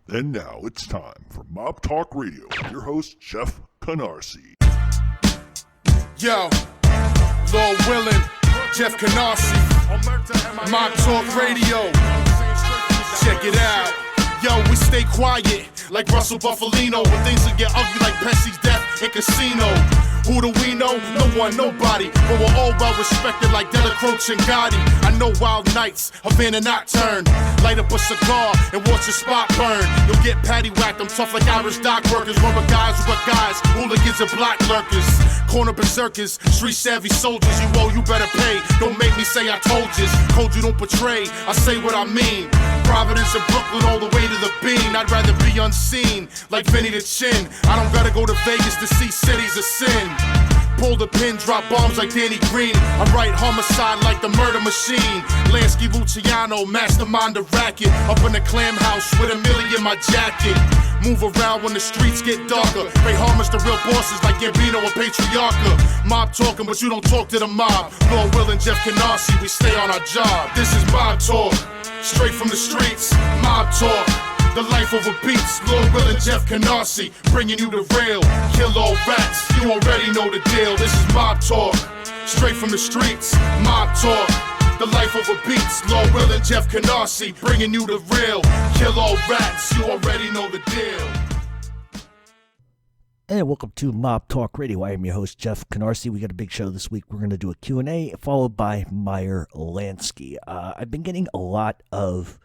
And now it's time for Mob Talk Radio with your host, Jeff Canarsie. Yo, Lord Willin, Jeff Canarsie, Mob Talk Radio. Check it out. Yo, we stay quiet like Russell Buffalino when things will get ugly like Pepsi's death in Casino. Who do we know? No one, nobody. But we're all well respected like Delacroix and Gotti. I know wild nights, Havana nocturne. Light up a cigar and watch your spot burn. You'll get patty whacked, I'm tough like Irish dock workers. Rubber guys who got guys, hooligans and block lurkers. Corner berserkers, street savvy soldiers. You owe, you better pay. Don't make me say I told you. Code you don't betray, I say what I mean. Providence and Brooklyn all the way to the Bean. I'd rather be unseen, like Vinny the Chin. I don't gotta go to Vegas to see cities of sin. Pull the pin, drop bombs like Danny Green. I write homicide like the murder machine. Lansky, Luciano, mastermind the racket. Up in the clam house with a million in my jacket. Move around when the streets get darker. Pay homage to real bosses like Gambino and Patriarcha. Mob talking, but you don't talk to the mob. Lord Will and Jeff Canarsie, we stay on our job. This is Mob Talk, straight from the streets. Mob Talk, the life over beats. Lord Will and Jeff Canarsie, bringing you the real. Kill all rats, you already know the deal. This is Mob Talk, straight from the streets. Mob Talk, the life over beats. Lord Will and Jeff Canarsie, bringing you the real. Kill all rats, you already know the deal. And welcome to Mob Talk Radio. I am your host, Jeff Canarsie. We got a big show this week. We're going to do a Q&A followed by Meyer Lansky. I've been getting a lot of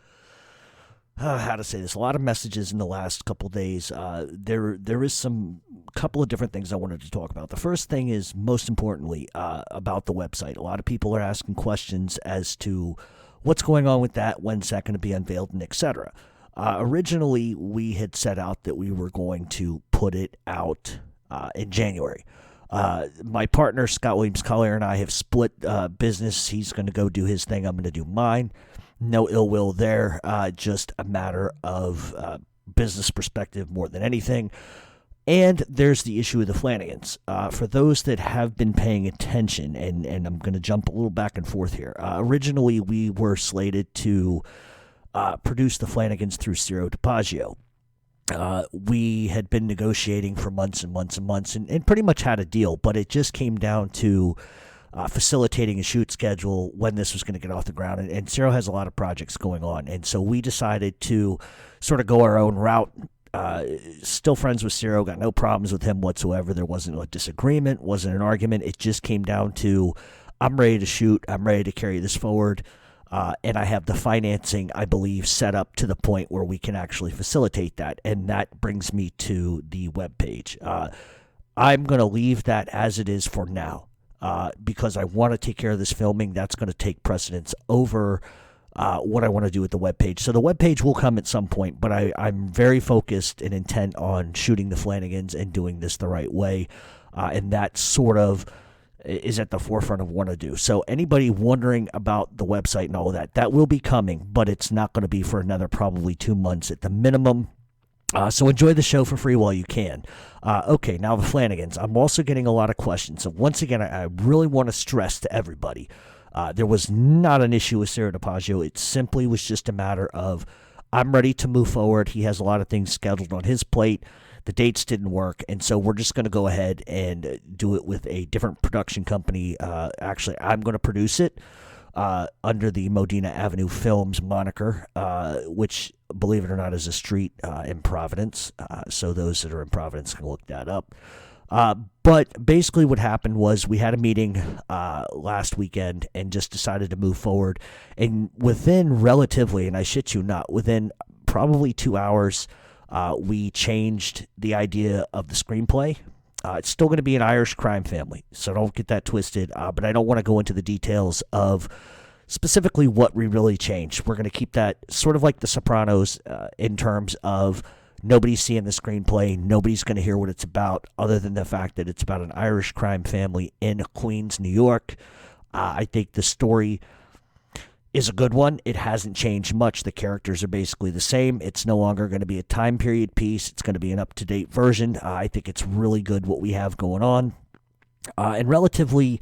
a lot of messages in the last couple days. There is some couple of different things I wanted to talk about. The first thing is, most importantly, about the website. A lot of people are asking questions as to what's going on with that, when's that going to be unveiled, and etc. Originally, we had set out that we were going to put it out in January. My partner, Scott Williams-Collier, and I have split business. He's going to go do his thing. I'm going to do mine. No ill will there, just a matter of business perspective more than anything. And there's the issue of the Flannagans. For those that have been paying attention, and I'm going to jump a little back and forth here. Originally, we were slated to produce the Flannagans through Ciro DiPaggio. We had been negotiating for months and months and months and pretty much had a deal, but it just came down to facilitating a shoot schedule when this was going to get off the ground. And Ciro has a lot of projects going on. And so we decided to sort of go our own route. Still friends with Ciro, got no problems with him whatsoever. There wasn't a disagreement, wasn't an argument. It just came down to, I'm ready to shoot. I'm ready to carry this forward. And I have the financing, I believe, set up to the point where we can actually facilitate that. And that brings me to the webpage. I'm going to leave that as it is for now. Because I want to take care of this filming. That's going to take precedence over what I want to do with the webpage. So the webpage will come at some point, but I'm very focused and intent on shooting the Flannagans and doing this the right way. And that sort of is at the forefront of what I do. So anybody wondering about the website and all of that, that will be coming, but it's not going to be for another probably 2 months at the minimum. So enjoy the show for free while you can. Okay, now the Flannagans. I'm also getting a lot of questions. So once again, I really want to stress to everybody, there was not an issue with Ciro DiPaggio. It simply was just a matter of, I'm ready to move forward. He has a lot of things scheduled on his plate. The dates didn't work, and so we're just going to go ahead and do it with a different production company. Actually, I'm going to produce it under the Modena Avenue Films moniker, which, believe it or not, is a street in Providence. So those that are in Providence can look that up. But basically what happened was we had a meeting last weekend and just decided to move forward. And within relatively, and I shit you not, within probably 2 hours, we changed the idea of the screenplay. It's still going to be an Irish crime family, so don't get that twisted. But I don't want to go into the details of specifically what we really changed. We're going to keep that sort of like The Sopranos in terms of nobody's seeing the screenplay. Nobody's going to hear what it's about other than the fact that it's about an Irish crime family in Queens, New York. I think the story is a good one. It hasn't changed much. The characters are basically the same. It's no longer going to be a time period piece. It's going to be an up-to-date version. I think it's really good what we have going on. And relatively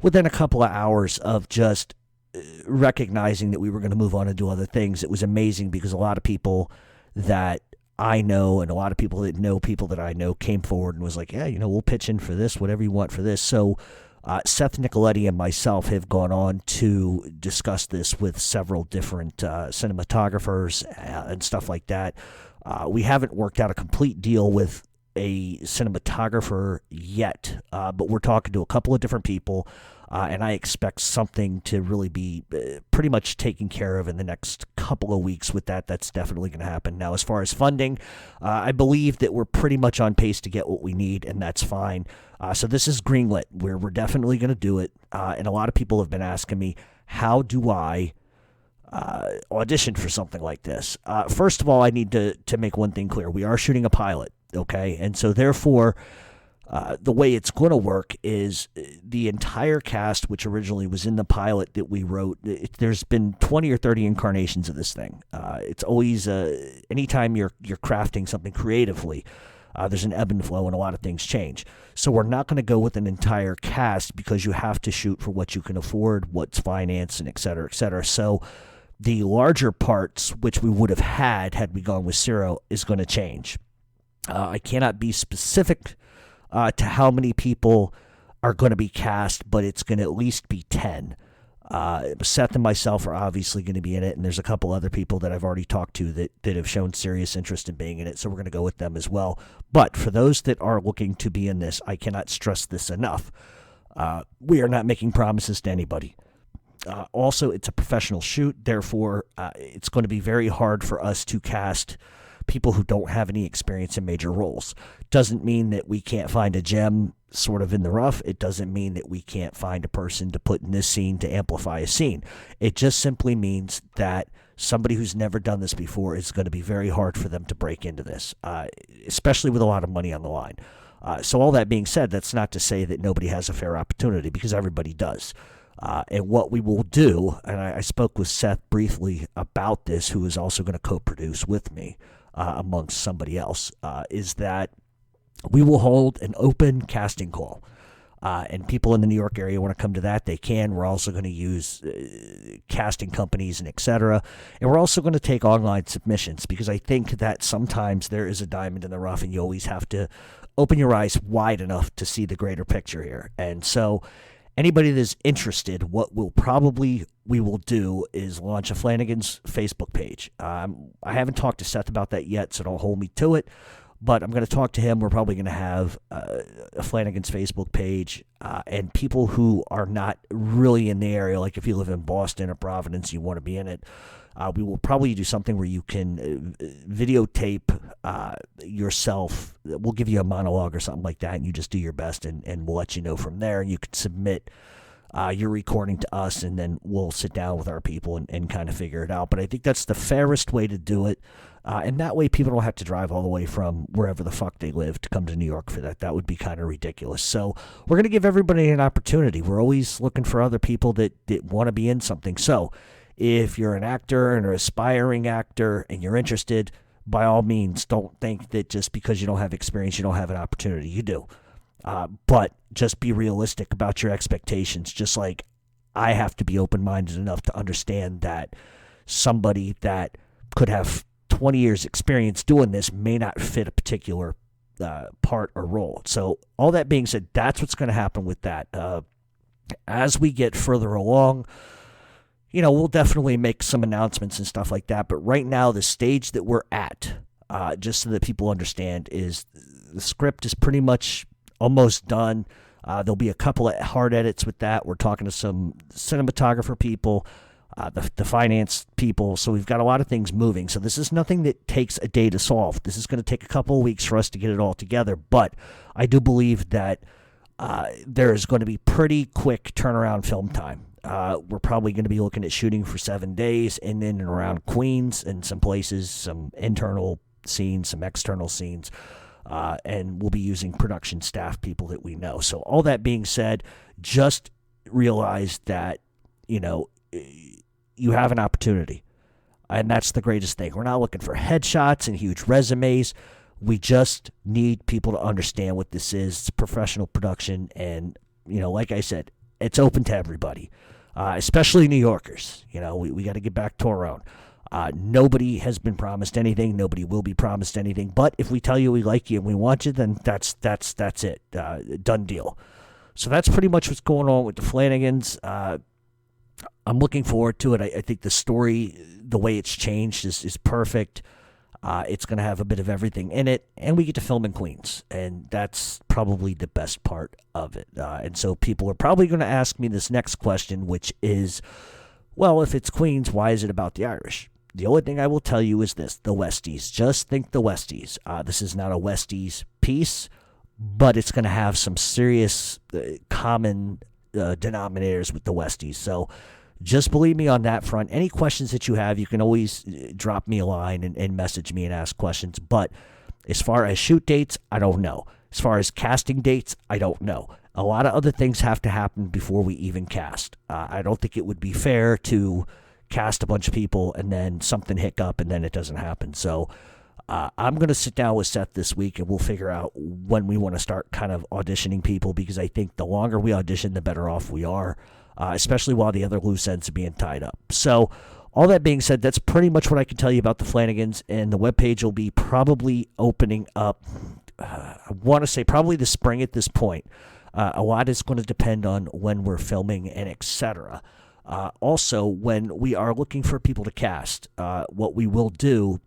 within a couple of hours of just recognizing that we were going to move on and do other things, it was amazing because a lot of people that I know and a lot of people that I know came forward and was like, yeah, we'll pitch in for this, whatever you want for this. So Seth Nicoletti and myself have gone on to discuss this with several different cinematographers and stuff like that. We haven't worked out a complete deal with a cinematographer yet, but we're talking to a couple of different people, and I expect something to really be pretty much taken care of in the next couple of weeks with that. That's definitely going to happen. Now, as far as funding, I believe that we're pretty much on pace to get what we need, and that's fine. So this is greenlit. We're definitely going to do it, and a lot of people have been asking me, how do I audition for something like this? First of all, I need to make one thing clear. We are shooting a pilot, okay? And so therefore, the way it's going to work is the entire cast, which originally was in the pilot that we wrote, there's been 20 or 30 incarnations of this thing. It's always, anytime you're crafting something creatively, there's an ebb and flow and a lot of things change. So we're not going to go with an entire cast because you have to shoot for what you can afford, what's financed, and et cetera, et cetera. So the larger parts, which we would have had we gone with Zero, is going to change. I cannot be specific to how many people are going to be cast, but it's going to at least be 10. Seth and myself are obviously going to be in it, and there's a couple other people that I've already talked to that have shown serious interest in being in it, so we're going to go with them as well. But for those that are looking to be in this, I cannot stress this enough. We are not making promises to anybody. Also, it's a professional shoot, therefore it's going to be very hard for us to cast people who don't have any experience in major roles. Doesn't mean that we can't find a gem sort of in the rough. It doesn't mean that we can't find a person to put in this scene to amplify a scene. It just simply means that somebody who's never done this before is going to be very hard for them to break into this, especially with a lot of money on the line. So all that being said, that's not to say that nobody has a fair opportunity, because everybody does. And what we will do, and I spoke with Seth briefly about this, who is also going to co-produce with me, amongst somebody else, is that we will hold an open casting call. And people in the New York area want to come to that, they can. We're also going to use casting companies and et cetera. And we're also going to take online submissions, because I think that sometimes there is a diamond in the rough, and you always have to open your eyes wide enough to see the greater picture here. And so anybody that's interested, what we will do is launch a Flannagans Facebook page. I haven't talked to Seth about that yet, so don't hold me to it, but I'm going to talk to him. We're probably going to have a Flannagans Facebook page, and people who are not really in the area, like if you live in Boston or Providence, you want to be in it, we will probably do something where you can videotape yourself. We'll give you a monologue or something like that, and you just do your best, and we'll let you know from there. You can submit your recording to us, and then we'll sit down with our people and kind of figure it out. But I think that's the fairest way to do it, and that way people don't have to drive all the way from wherever the fuck they live to come to New York for that. That would be kind of ridiculous. So we're going to give everybody an opportunity. We're always looking for other people that want to be in something. So if you're an actor and an aspiring actor and you're interested, by all means, don't think that just because you don't have experience, you don't have an opportunity. You do. But just be realistic about your expectations. Just like I have to be open-minded enough to understand that somebody that could have 20 years experience doing this may not fit a particular part or role. So all that being said, that's what's going to happen with that. As we get further along, we'll definitely make some announcements and stuff like that. But right now, the stage that we're at, just so that people understand, is the script is pretty much almost done. There'll be a couple of hard edits with that. We're talking to some cinematographer people, the finance people. So we've got a lot of things moving. So this is nothing that takes a day to solve. This is going to take a couple of weeks for us to get it all together. But I do believe that there is going to be pretty quick turnaround film time. We're probably going to be looking at shooting for 7 days in and around Queens and some places, some internal scenes, some external scenes. And we'll be using production staff people that we know. So all that being said, just realize that, you have an opportunity. And that's the greatest thing. We're not looking for headshots and huge resumes. We just need people to understand what this is. It's professional production. And, like I said, it's open to everybody, especially New Yorkers. We got to get back to our own. Nobody has been promised anything. Nobody will be promised anything. But if we tell you we like you and we want you, then that's it. Done deal. So that's pretty much what's going on with the Flannagans. I'm looking forward to it. I think the story, the way it's changed, is perfect. It's going to have a bit of everything in it, and we get to film in Queens, and that's probably the best part of it. And so people are probably going to ask me this next question, which is, well, if it's Queens, why is it about the Irish? The only thing I will tell you is this, the Westies. Just think the Westies. This is not a Westies piece, but it's going to have some serious common denominators with the Westies. So just believe me on that front. Any questions that you have, you can always drop me a line and message me and ask questions. But as far as shoot dates, I don't know. As far as casting dates, I don't know. A lot of other things have to happen before we even cast. I don't think it would be fair to cast a bunch of people and then something hiccup and then it doesn't happen. So I'm going to sit down with Seth this week and we'll figure out when we want to start kind of auditioning people, because I think the longer we audition, the better off we are. Especially while the other loose ends are being tied up. So all that being said, that's pretty much what I can tell you about the Flannagans, and the webpage will be probably opening up, I want to say probably the spring at this point. A lot is going to depend on when we're filming and etc. Also, when we are looking for people to cast, what we will do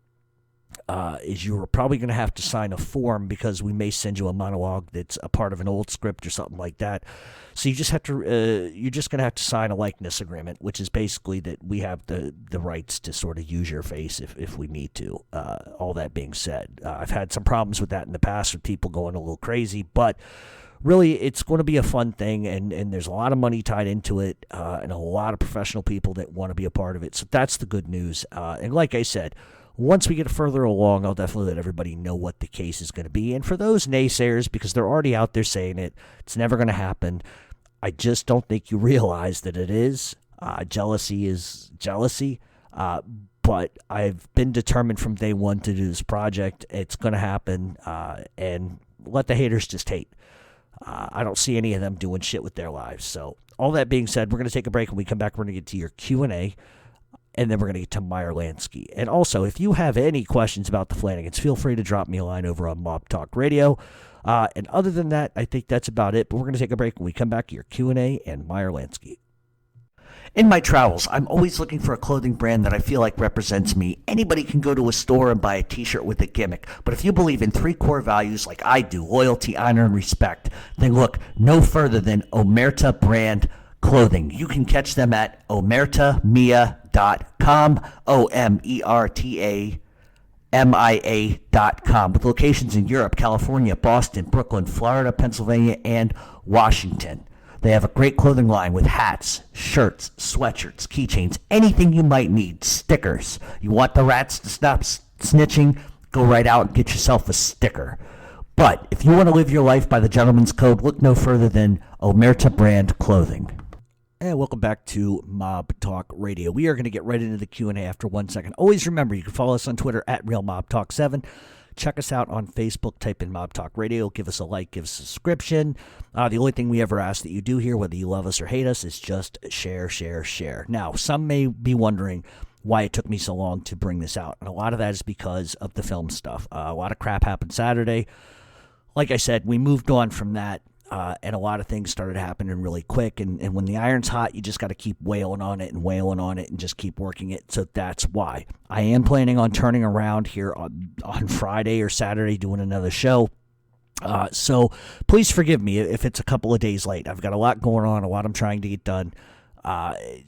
is you're probably going to have to sign a form, because we may send you a monologue that's a part of an old script or something like that. So you just have to, you're just going to have to sign a likeness agreement, which is basically that we have the rights to sort of use your face if we need to. All that being said, I've had some problems with that in the past with people going a little crazy, but really it's going to be a fun thing, and there's a lot of money tied into it, and a lot of professional people that want to be a part of it. So that's the good news. And like I said, once we get further along, I'll definitely let everybody know what the case is going to be. And for those naysayers, because they're already out there saying it, it's never going to happen, I just don't think you realize that it is. Jealousy is jealousy. But I've been determined from day one to do this project. It's going to happen, and let the haters just hate. I don't see any of them doing shit with their lives. So all that being said, we're going to take a break. When we come back, we're going to get to your Q&A. And then we're going to get to Meyer Lansky. And also, if you have any questions about the Flannagans, feel free to drop me a line over on Mob Talk Radio. And other than that, I think that's about it. But we're going to take a break. When we come back, your Q&A and Meyer Lansky. In my travels, I'm always looking for a clothing brand that I feel like represents me. Anybody can go to a store and buy a t-shirt with a gimmick. But if you believe in 3 core values like I do, loyalty, honor, and respect, then look no further than Omerta Brand Clothing. You can catch them at omertamia.com, OMERTAMIA.com, with locations in Europe, California, Boston, Brooklyn, Florida, Pennsylvania, and Washington. They have a great clothing line with hats, shirts, sweatshirts, keychains, anything you might need, stickers. You want the rats to stop snitching? Go right out and get yourself a sticker. But if you want to live your life by the gentleman's code, look no further than Omerta Brand Clothing. And welcome back to Mob Talk Radio. We are going to get right into the Q&A after 1 second. Always remember, you can follow us on Twitter at RealMobTalk7. Check us out on Facebook. Type in Mob Talk Radio. Give us a like. Give us a subscription. The only thing we ever ask that you do here, whether you love us or hate us, is just share, share, share. Now, some may be wondering why it took me so long to bring this out. And a lot of that is because of the film stuff. A lot of crap happened Saturday. Like I said, we moved on from that. And a lot of things started happening really quick. And when the iron's hot, you just got to keep wailing on it and just keep working it. So that's why. I am planning on turning around here on Friday or Saturday, doing another show. So please forgive me if it's a couple of days late. I've got a lot going on, a lot I'm trying to get done.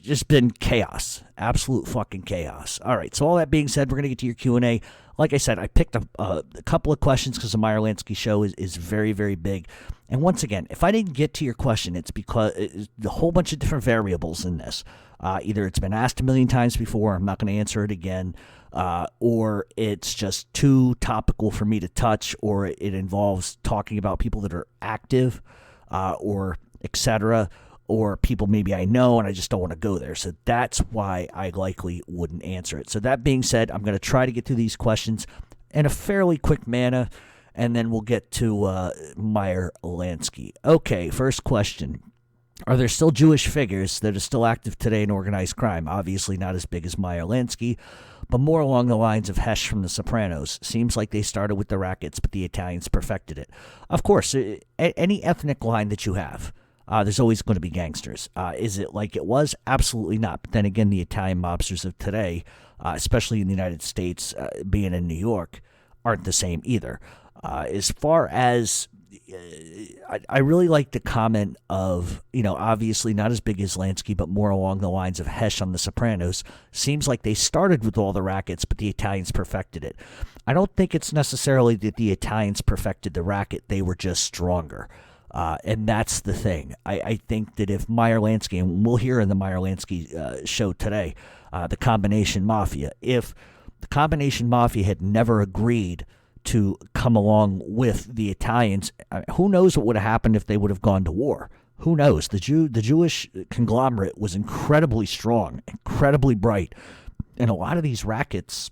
Just been chaos, absolute fucking chaos. All right, so all that being said, we're going to get to your Q&A. Like I said, I picked a couple of questions because the Meyer Lansky show is very, very big. And once again, if I didn't get to your question, it's because it's a whole bunch of different variables in this. Either it's been asked a million times before, I'm not going to answer it again, or it's just too topical for me to touch, or it involves talking about people that are active, or etc., or people maybe I know and I just don't want to go there. So that's why I likely wouldn't answer it. So that being said, I'm going to try to get through these questions in a fairly quick manner, and then we'll get to Meyer Lansky. Okay, first question. Are there still Jewish figures that are still active today in organized crime? Obviously not as big as Meyer Lansky, but more along the lines of Hesh from The Sopranos. Seems like they started with the rackets, but the Italians perfected it. Of course, any ethnic line that you have, there's always going to be gangsters. Is it like it was? Absolutely not. But then again, the Italian mobsters of today, especially in the United States, being in New York, aren't the same either. As far as I really like the comment of, obviously not as big as Lansky, but more along the lines of Hesh on The Sopranos. Seems like they started with all the rackets, but the Italians perfected it. I don't think it's necessarily that the Italians perfected the racket. They were just stronger. And that's the thing. I think that if Meyer Lansky, and we'll hear in the Meyer Lansky show today, the Combination Mafia, if the Combination Mafia had never agreed to come along with the Italians, who knows what would have happened if they would have gone to war? Who knows? The Jewish conglomerate was incredibly strong, incredibly bright, and a lot of these rackets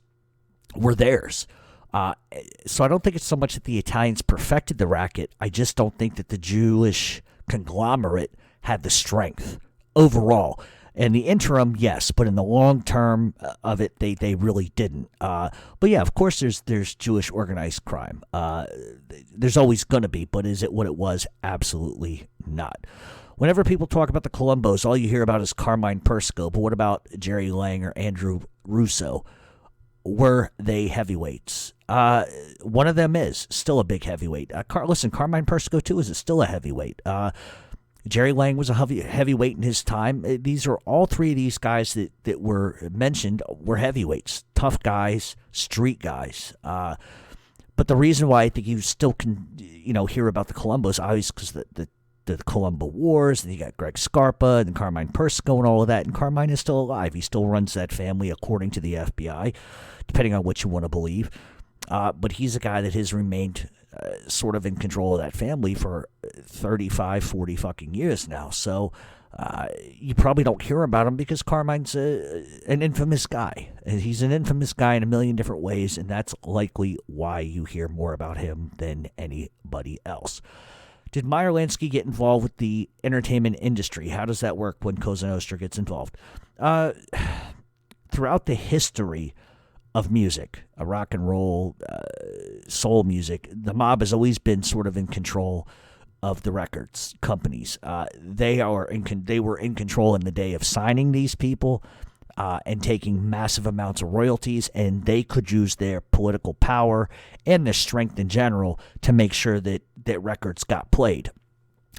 were theirs. So I don't think it's so much that the Italians perfected the racket. I just don't think that the Jewish conglomerate had the strength overall. In the interim, yes, but in the long term of it, they really didn't. But yeah, of course, there's Jewish organized crime. There's always going to be, but is it what it was? Absolutely not. Whenever people talk about the Colombos, all you hear about is Carmine Persco. But what about Jerry Lang or Andrew Russo? Were they heavyweights? One of them is still a big heavyweight. Listen, Carmine Persco, too, is still a heavyweight. Jerry Lang was a heavyweight in his time. These are all three of these guys that were mentioned were heavyweights, tough guys, street guys. But the reason why I think you still can, hear about the Colombos, obviously, because the Colombo Wars, and you got Greg Scarpa and Carmine Persco and all of that, and Carmine is still alive. He still runs that family according to the FBI, depending on what you want to believe. But he's a guy that has remained sort of in control of that family for 35, 40 fucking years now. So you probably don't hear about him because Carmine's an infamous guy. He's an infamous guy in a million different ways, and that's likely why you hear more about him than anybody else. Did Meyer Lansky get involved with the entertainment industry? How does that work when Cosa Nostra gets involved? Throughout the history of music, rock and roll, soul music, the mob has always been sort of in control of the records companies. They were in control in the day of signing these people and taking massive amounts of royalties, and they could use their political power and their strength in general to make sure that records got played.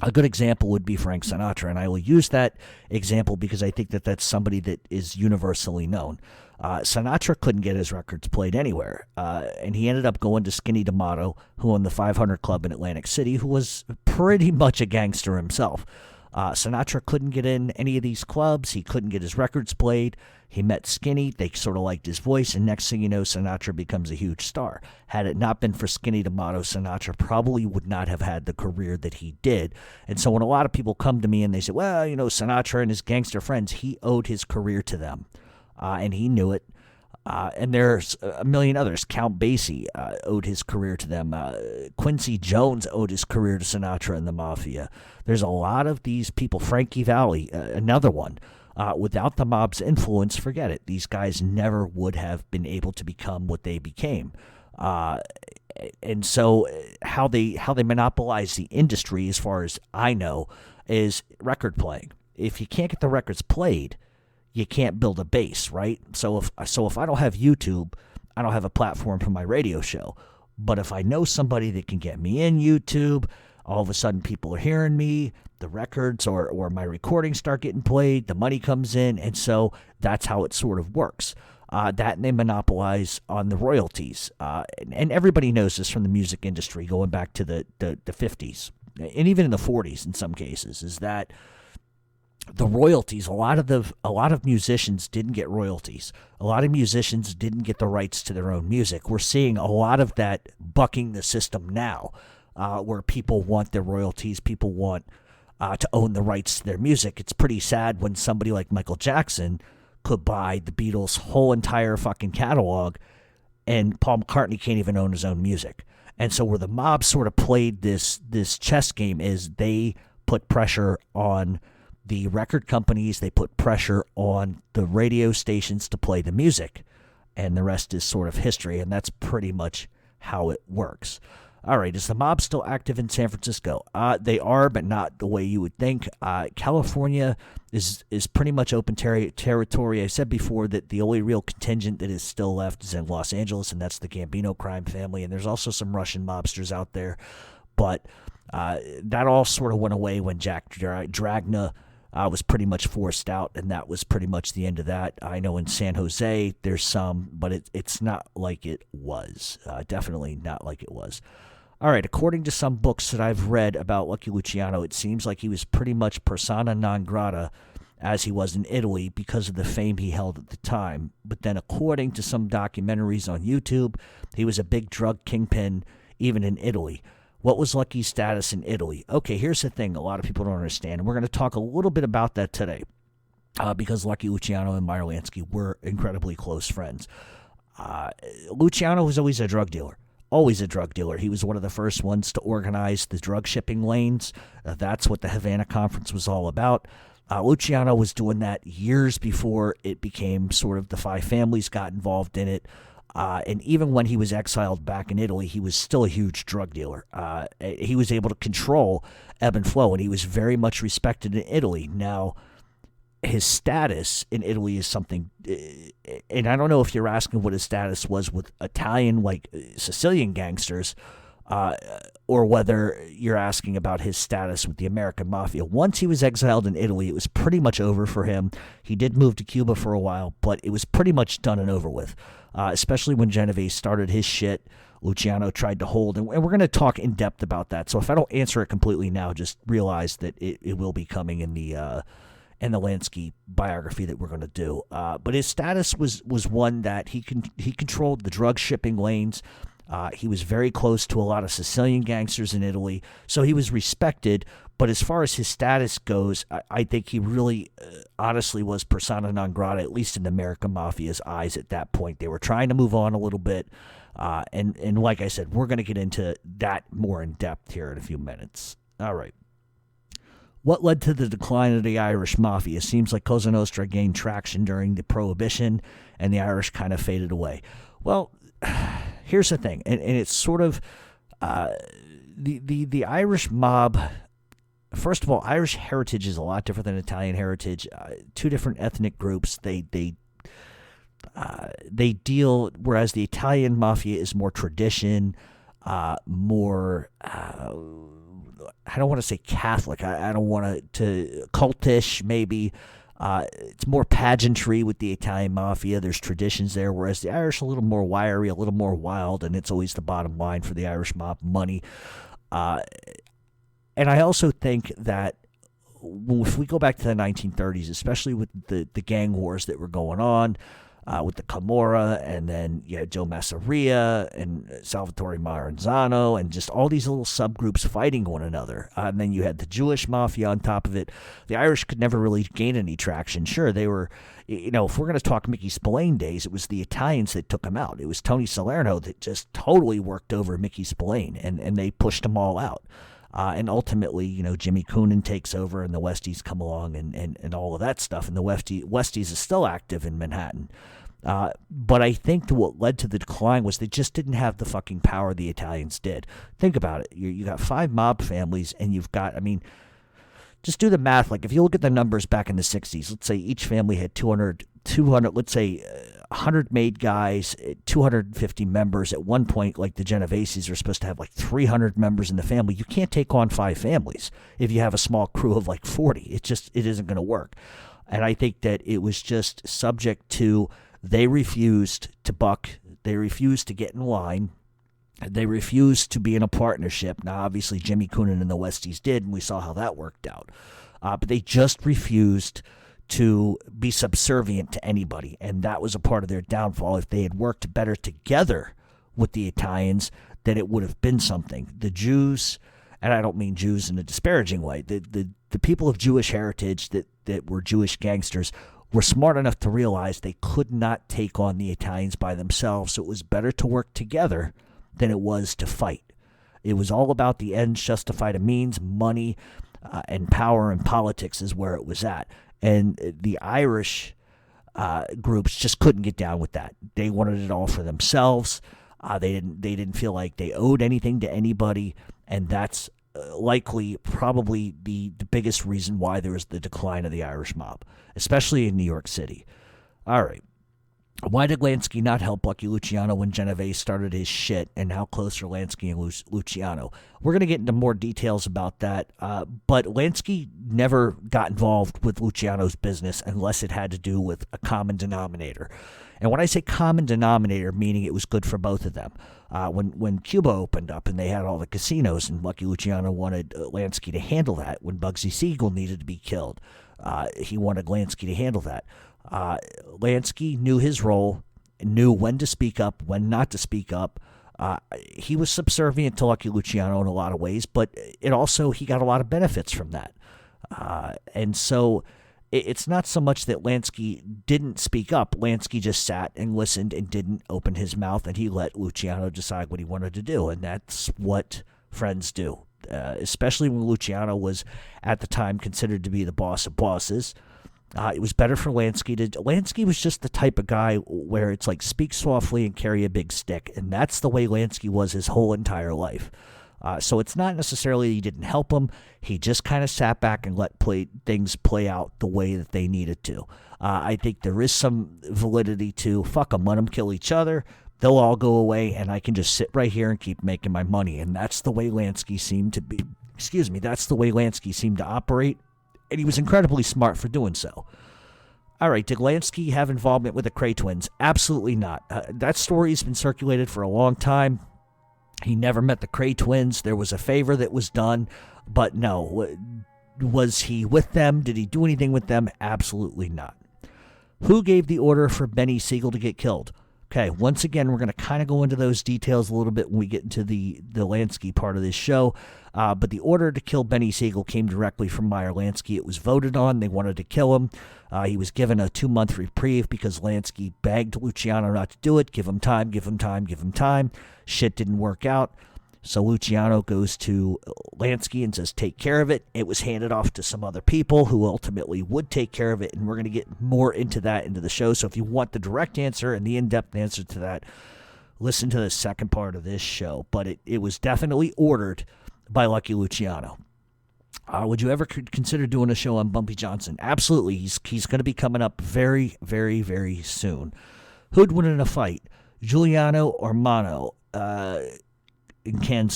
A good example would be Frank Sinatra, and I will use that example because I think that that's somebody that is universally known. Sinatra couldn't get his records played anywhere, and he ended up going to Skinny D'Amato, who owned the 500 Club in Atlantic City, who was pretty much a gangster himself. Sinatra couldn't get in any of these clubs. He couldn't get his records played. He met Skinny. They sort of liked his voice, and next thing you know, Sinatra becomes a huge star. Had it not been for Skinny D'Amato, Sinatra probably would not have had the career that he did. And so when a lot of people come to me and they say, well, Sinatra and his gangster friends, he owed his career to them, and he knew it. And there's a million others. Count Basie owed his career to them. Quincy Jones owed his career to Sinatra and the Mafia. There's a lot of these people. Frankie Valli, another one. Without the mob's influence, forget it. These guys never would have been able to become what they became. And so how they monopolize the industry, as far as I know, is record playing. If you can't get the records played, you can't build a base, right? So if I don't have YouTube, I don't have a platform for my radio show. But if I know somebody that can get me in YouTube, all of a sudden people are hearing me, the records or my recordings start getting played, the money comes in, and so that's how it sort of works. That and they monopolize on the royalties. And everybody knows this from the music industry going back to the 50s, and even in the 40s in some cases, is that the royalties, a lot of musicians didn't get royalties. A lot of musicians didn't get the rights to their own music. We're seeing a lot of that bucking the system now, where people want their royalties, people want to own the rights to their music. It's pretty sad when somebody like Michael Jackson could buy the Beatles' whole entire fucking catalog, and Paul McCartney can't even own his own music. And so where the mob sort of played this chess game is they put pressure on the record companies, they put pressure on the radio stations to play the music. and the rest is sort of history, and that's pretty much how it works. All right, is the mob still active in San Francisco? They are, but not the way you would think. California is pretty much open territory. I said before that the only real contingent that is still left is in Los Angeles, and that's the Gambino crime family. And there's also some Russian mobsters out there, but that all sort of went away when Jack Dragna was pretty much forced out, and that was pretty much the end of that. I know in San Jose there's some, but it's not like it was. Definitely not like it was. All right, according to some books that I've read about Lucky Luciano, it seems like he was pretty much persona non grata as he was in Italy because of the fame he held at the time. But then according to some documentaries on YouTube, he was a big drug kingpin even in Italy. What was Lucky's status in Italy? Okay, here's the thing a lot of people don't understand, and we're going to talk a little bit about that today because Lucky Luciano and Meyer Lansky were incredibly close friends. Luciano was always a drug dealer. Always a drug dealer. He was one of the first ones to organize the drug shipping lanes. That's what the Havana Conference was all about. Luciano was doing that years before it became sort of the five families got involved in it. And even when he was exiled back in Italy, he was still a huge drug dealer. He was able to control ebb and flow, and he was very much respected in Italy. Now, his status in Italy is something, and I don't know if you're asking what his status was with Italian, like Sicilian gangsters, or whether you're asking about his status with the American mafia. Once he was exiled in Italy, it was pretty much over for him. He did move to Cuba for a while, but it was pretty much done and over with, especially when Genovese started his shit. Luciano tried to hold, and we're going to talk in depth about that. So if I don't answer it completely now, just realize that it will be coming in the Lansky biography that we're going to do. But his status was one that he controlled the drug shipping lanes. He was very close to a lot of Sicilian gangsters in Italy, so he was respected. But as far as his status goes, I think he really honestly was persona non grata, at least in the American Mafia's eyes at that point. They were trying to move on a little bit. And like I said, we're going to get into that more in depth here in a few minutes. All right. What led to the decline of the Irish Mafia? It seems like Cosa Nostra gained traction during the Prohibition, and the Irish kind of faded away. Well, here's the thing, and it's sort of the Irish mob. First of all, Irish heritage is a lot different than Italian heritage. Two different ethnic groups. They deal, whereas the Italian mafia is more tradition, more. I don't want to say Catholic. I don't want to cultish, maybe. It's more pageantry with the Italian mafia. There's traditions there, whereas the Irish are a little more wiry, a little more wild, and it's always the bottom line for the Irish mob, money. And I also think that if we go back to the 1930s, especially with the gang wars that were going on, with the Camorra, and then you had Joe Masseria and Salvatore Maranzano, and just all these little subgroups fighting one another. And then you had the Jewish mafia on top of it. The Irish could never really gain any traction. Sure, they were, if we're going to talk Mickey Spillane days, it was the Italians that took him out. It was Tony Salerno that just totally worked over Mickey Spillane, and they pushed them all out. And ultimately, Jimmy Coonan takes over, and the Westies come along, and all of that stuff. And the Westies is still active in Manhattan. But I think that what led to the decline was they just didn't have the fucking power the Italians did. Think about it. You got 5 mob families, and you've got, just do the math. Like, if you look at the numbers back in the 60s, let's say each family had 200 let's say 100 made guys, 250 members. At one point, like the Genoveses are supposed to have like 300 members in the family. You can't take on 5 families if you have a small crew of like 40. It isn't going to work. And I think that it was just subject to, they refused to buck. They refused to get in line. They refused to be in a partnership. Now, obviously, Jimmy Coonan and the Westies did, and we saw how that worked out. But they just refused to be subservient to anybody, and that was a part of their downfall. If they had worked better together with the Italians, then it would have been something. The Jews, and I don't mean Jews in a disparaging way, the people of Jewish heritage that were Jewish gangsters were smart enough to realize they could not take on the Italians by themselves, so it was better to work together than it was to fight. It was all about the ends justify the means. Money and power and politics is where it was at. And the Irish groups just couldn't get down with that. They wanted it all for themselves. They didn't feel like they owed anything to anybody, and that's likely probably the biggest reason why there was the decline of the Irish mob, especially in New York City. All right. Why did Lansky not help Lucky Luciano when Genovese started his shit, and how close are Lansky and Luciano? We're going to get into more details about that, but Lansky never got involved with Luciano's business unless it had to do with a common denominator. And when I say common denominator, meaning it was good for both of them. When Cuba opened up and they had all the casinos, and Lucky Luciano wanted Lansky to handle that. When Bugsy Siegel needed to be killed, he wanted Lansky to handle that. Lansky knew his role, knew when to speak up, when not to speak up. He was subservient to Lucky Luciano in a lot of ways, but he got a lot of benefits from that. And so it's not so much that Lansky didn't speak up. Lansky just sat and listened and didn't open his mouth, and he let Luciano decide what he wanted to do, and that's what friends do, especially when Luciano was at the time considered to be the boss of bosses. It was better for Lansky Lansky was just the type of guy where it's like speak softly and carry a big stick, and that's the way Lansky was his whole entire life. So it's not necessarily he didn't help him. He just kind of sat back and let things play out the way that they needed to. I think there is some validity to fuck them, let them kill each other. They'll all go away, and I can just sit right here and keep making my money. And that's the way Lansky seemed to be. That's the way Lansky seemed to operate. And he was incredibly smart for doing so. All right, did Lansky have involvement with the Cray twins? Absolutely not. That story's been circulated for a long time. He never met the Cray twins. There was a favor that was done, but no. Was he with them? Did he do anything with them? Absolutely not. Who gave the order for Benny Siegel to get killed? Okay, once again, we're going to kind of go into those details a little bit when we get into the Lansky part of this show. But the order to kill Benny Siegel came directly from Meyer Lansky. It was voted on. They wanted to kill him. He was given a 2-month reprieve because Lansky begged Luciano not to do it. Give him time, give him time, give him time. Shit didn't work out. So Luciano goes to Lansky and says, take care of it. It was handed off to some other people who ultimately would take care of it, and we're going to get more into that into the show. So if you want the direct answer and the in-depth answer to that, listen to the second part of this show. But it was definitely ordered by Lucky Luciano. Would you ever consider doing a show on Bumpy Johnson? Absolutely. He's going to be coming up very, very, very soon. Who'd win in a fight, Giuliano or Mano? Can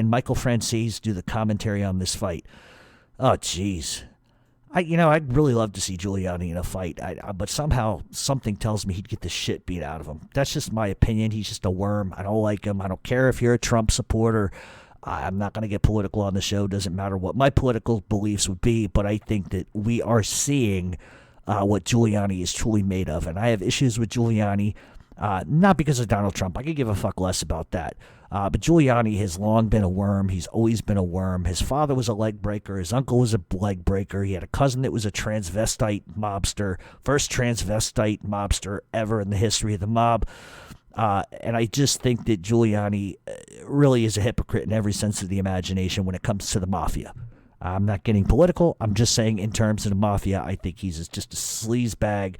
Michael Francis do the commentary on this fight? Oh, jeez. I'd really love to see Giuliani in a fight, but somehow something tells me he'd get the shit beat out of him. That's just my opinion. He's just a worm. I don't like him. I don't care if you're a Trump supporter. I'm not going to get political on the show. Doesn't matter what my political beliefs would be, but I think that we are seeing what Giuliani is truly made of, and I have issues with Giuliani. Not because of Donald Trump. I could give a fuck less about that. But Giuliani has long been a worm. He's always been a worm. His father was a leg breaker. His uncle was a leg breaker. He had a cousin that was a transvestite mobster. First transvestite mobster ever in the history of the mob. And I just think that Giuliani really is a hypocrite in every sense of the imagination when it comes to the mafia. I'm not getting political. I'm just saying in terms of the mafia, I think he's just a sleazebag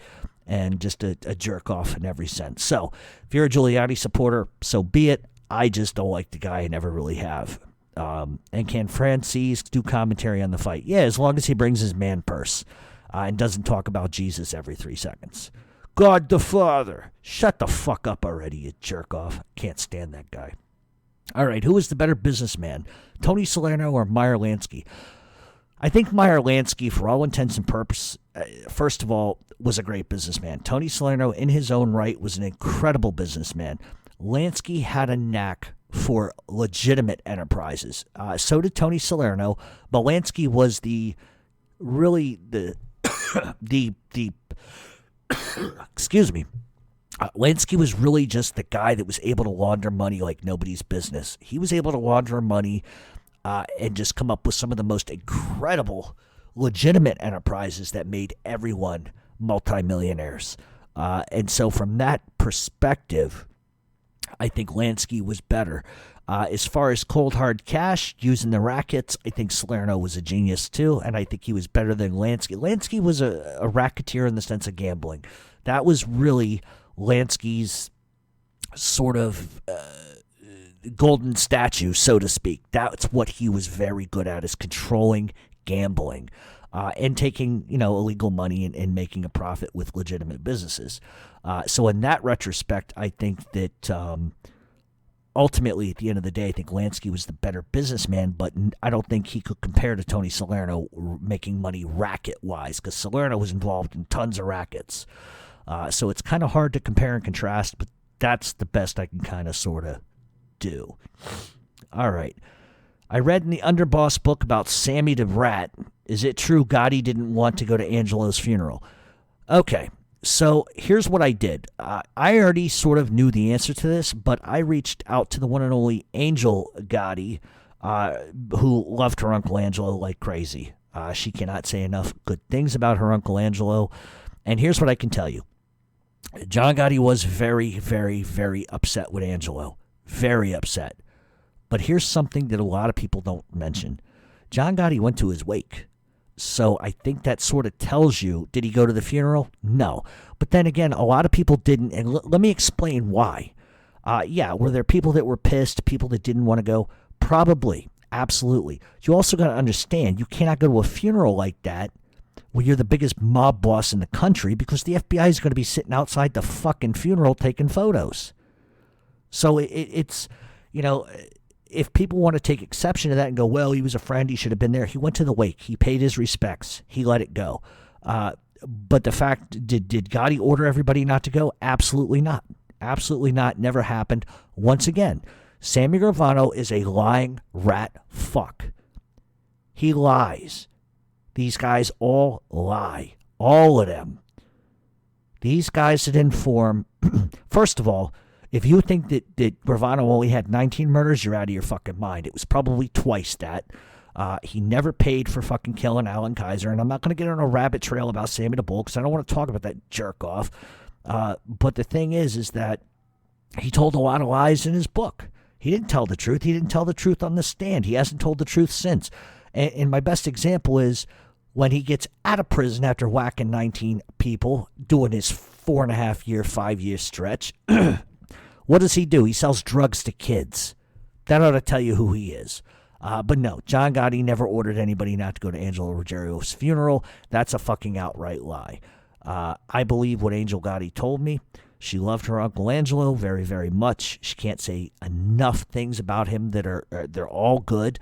and just a jerk off in every sense. So, if you're a Giuliani supporter, so be it. I just don't like the guy. I never really have. And can Francis do commentary on the fight? Yeah, as long as he brings his man purse and doesn't talk about Jesus every 3 seconds. God the Father. Shut the fuck up already, you jerk off. Can't stand that guy. All right, who is the better businessman, Tony Salerno or Meyer Lansky? I think Meyer Lansky, for all intents and purposes, first of all, was a great businessman. Tony Salerno, in his own right, was an incredible businessman. Lansky had a knack for legitimate enterprises. So did Tony Salerno, but Lansky was the excuse me. Lansky was really just the guy that was able to launder money like nobody's business. He was able to launder money and just come up with some of the most incredible, legitimate enterprises that made everyone multimillionaires. And so from that perspective, I think Lansky was better. As far as cold hard cash, using the rackets, I think Salerno was a genius too, and I think he was better than Lansky. Lansky was a racketeer in the sense of gambling. That was really Lansky's sort of golden statue, so to speak. That's what he was very good at, is controlling gambling and taking illegal money and making a profit with legitimate businesses. So in that retrospect, I think that ultimately, at the end of the day, I think Lansky was the better businessman, but I don't think he could compare to Tony Salerno making money racket-wise, because Salerno was involved in tons of rackets. So it's kind of hard to compare and contrast, but that's the best I can kind of sort of do. All right. I read in the Underboss book about Sammy the Rat. Is it true Gotti didn't want to go to Angelo's funeral? Okay. So here's what I did. I already sort of knew the answer to this, but I reached out to the one and only Angel Gotti, who loved her Uncle Angelo like crazy. She cannot say enough good things about her Uncle Angelo. And here's what I can tell you. John Gotti was very, very, very upset with Angelo. Very upset. But here's something that a lot of people don't mention. John Gotti went to his wake. So I think that sort of tells you, did he go to the funeral? No. But then again, a lot of people didn't, and let me explain why. Were there people that were pissed, people that didn't want to go? Probably. Absolutely. You also got to understand, you cannot go to a funeral like that when you're the biggest mob boss in the country, because the FBI is going to be sitting outside the fucking funeral taking photos. So it's, if people want to take exception to that and go, well, he was a friend, he should have been there. He went to the wake. He paid his respects. He let it go. But the fact, did Gotti order everybody not to go? Absolutely not. Absolutely not. Never happened. Once again, Sammy Gravano is a lying rat fuck. He lies. These guys all lie. All of them. These guys that inform, first of all, if you think that Gravano only had 19 murders, you're out of your fucking mind. It was probably twice that. He never paid for fucking killing Alan Kaiser, and I'm not going to get on a rabbit trail about Sammy the Bull because I don't want to talk about that jerk off. But the thing is that he told a lot of lies in his book. He didn't tell the truth. He didn't tell the truth on the stand. He hasn't told the truth since. And my best example is when he gets out of prison after whacking 19 people, doing his 4.5-year, 5-year stretch. What does he do? He sells drugs to kids. That ought to tell you who he is. But no, John Gotti never ordered anybody not to go to Angelo Ruggiero's funeral. That's a fucking outright lie. I believe what Angel Gotti told me. She loved her Uncle Angelo very, very much. She can't say enough things about him that they're all good.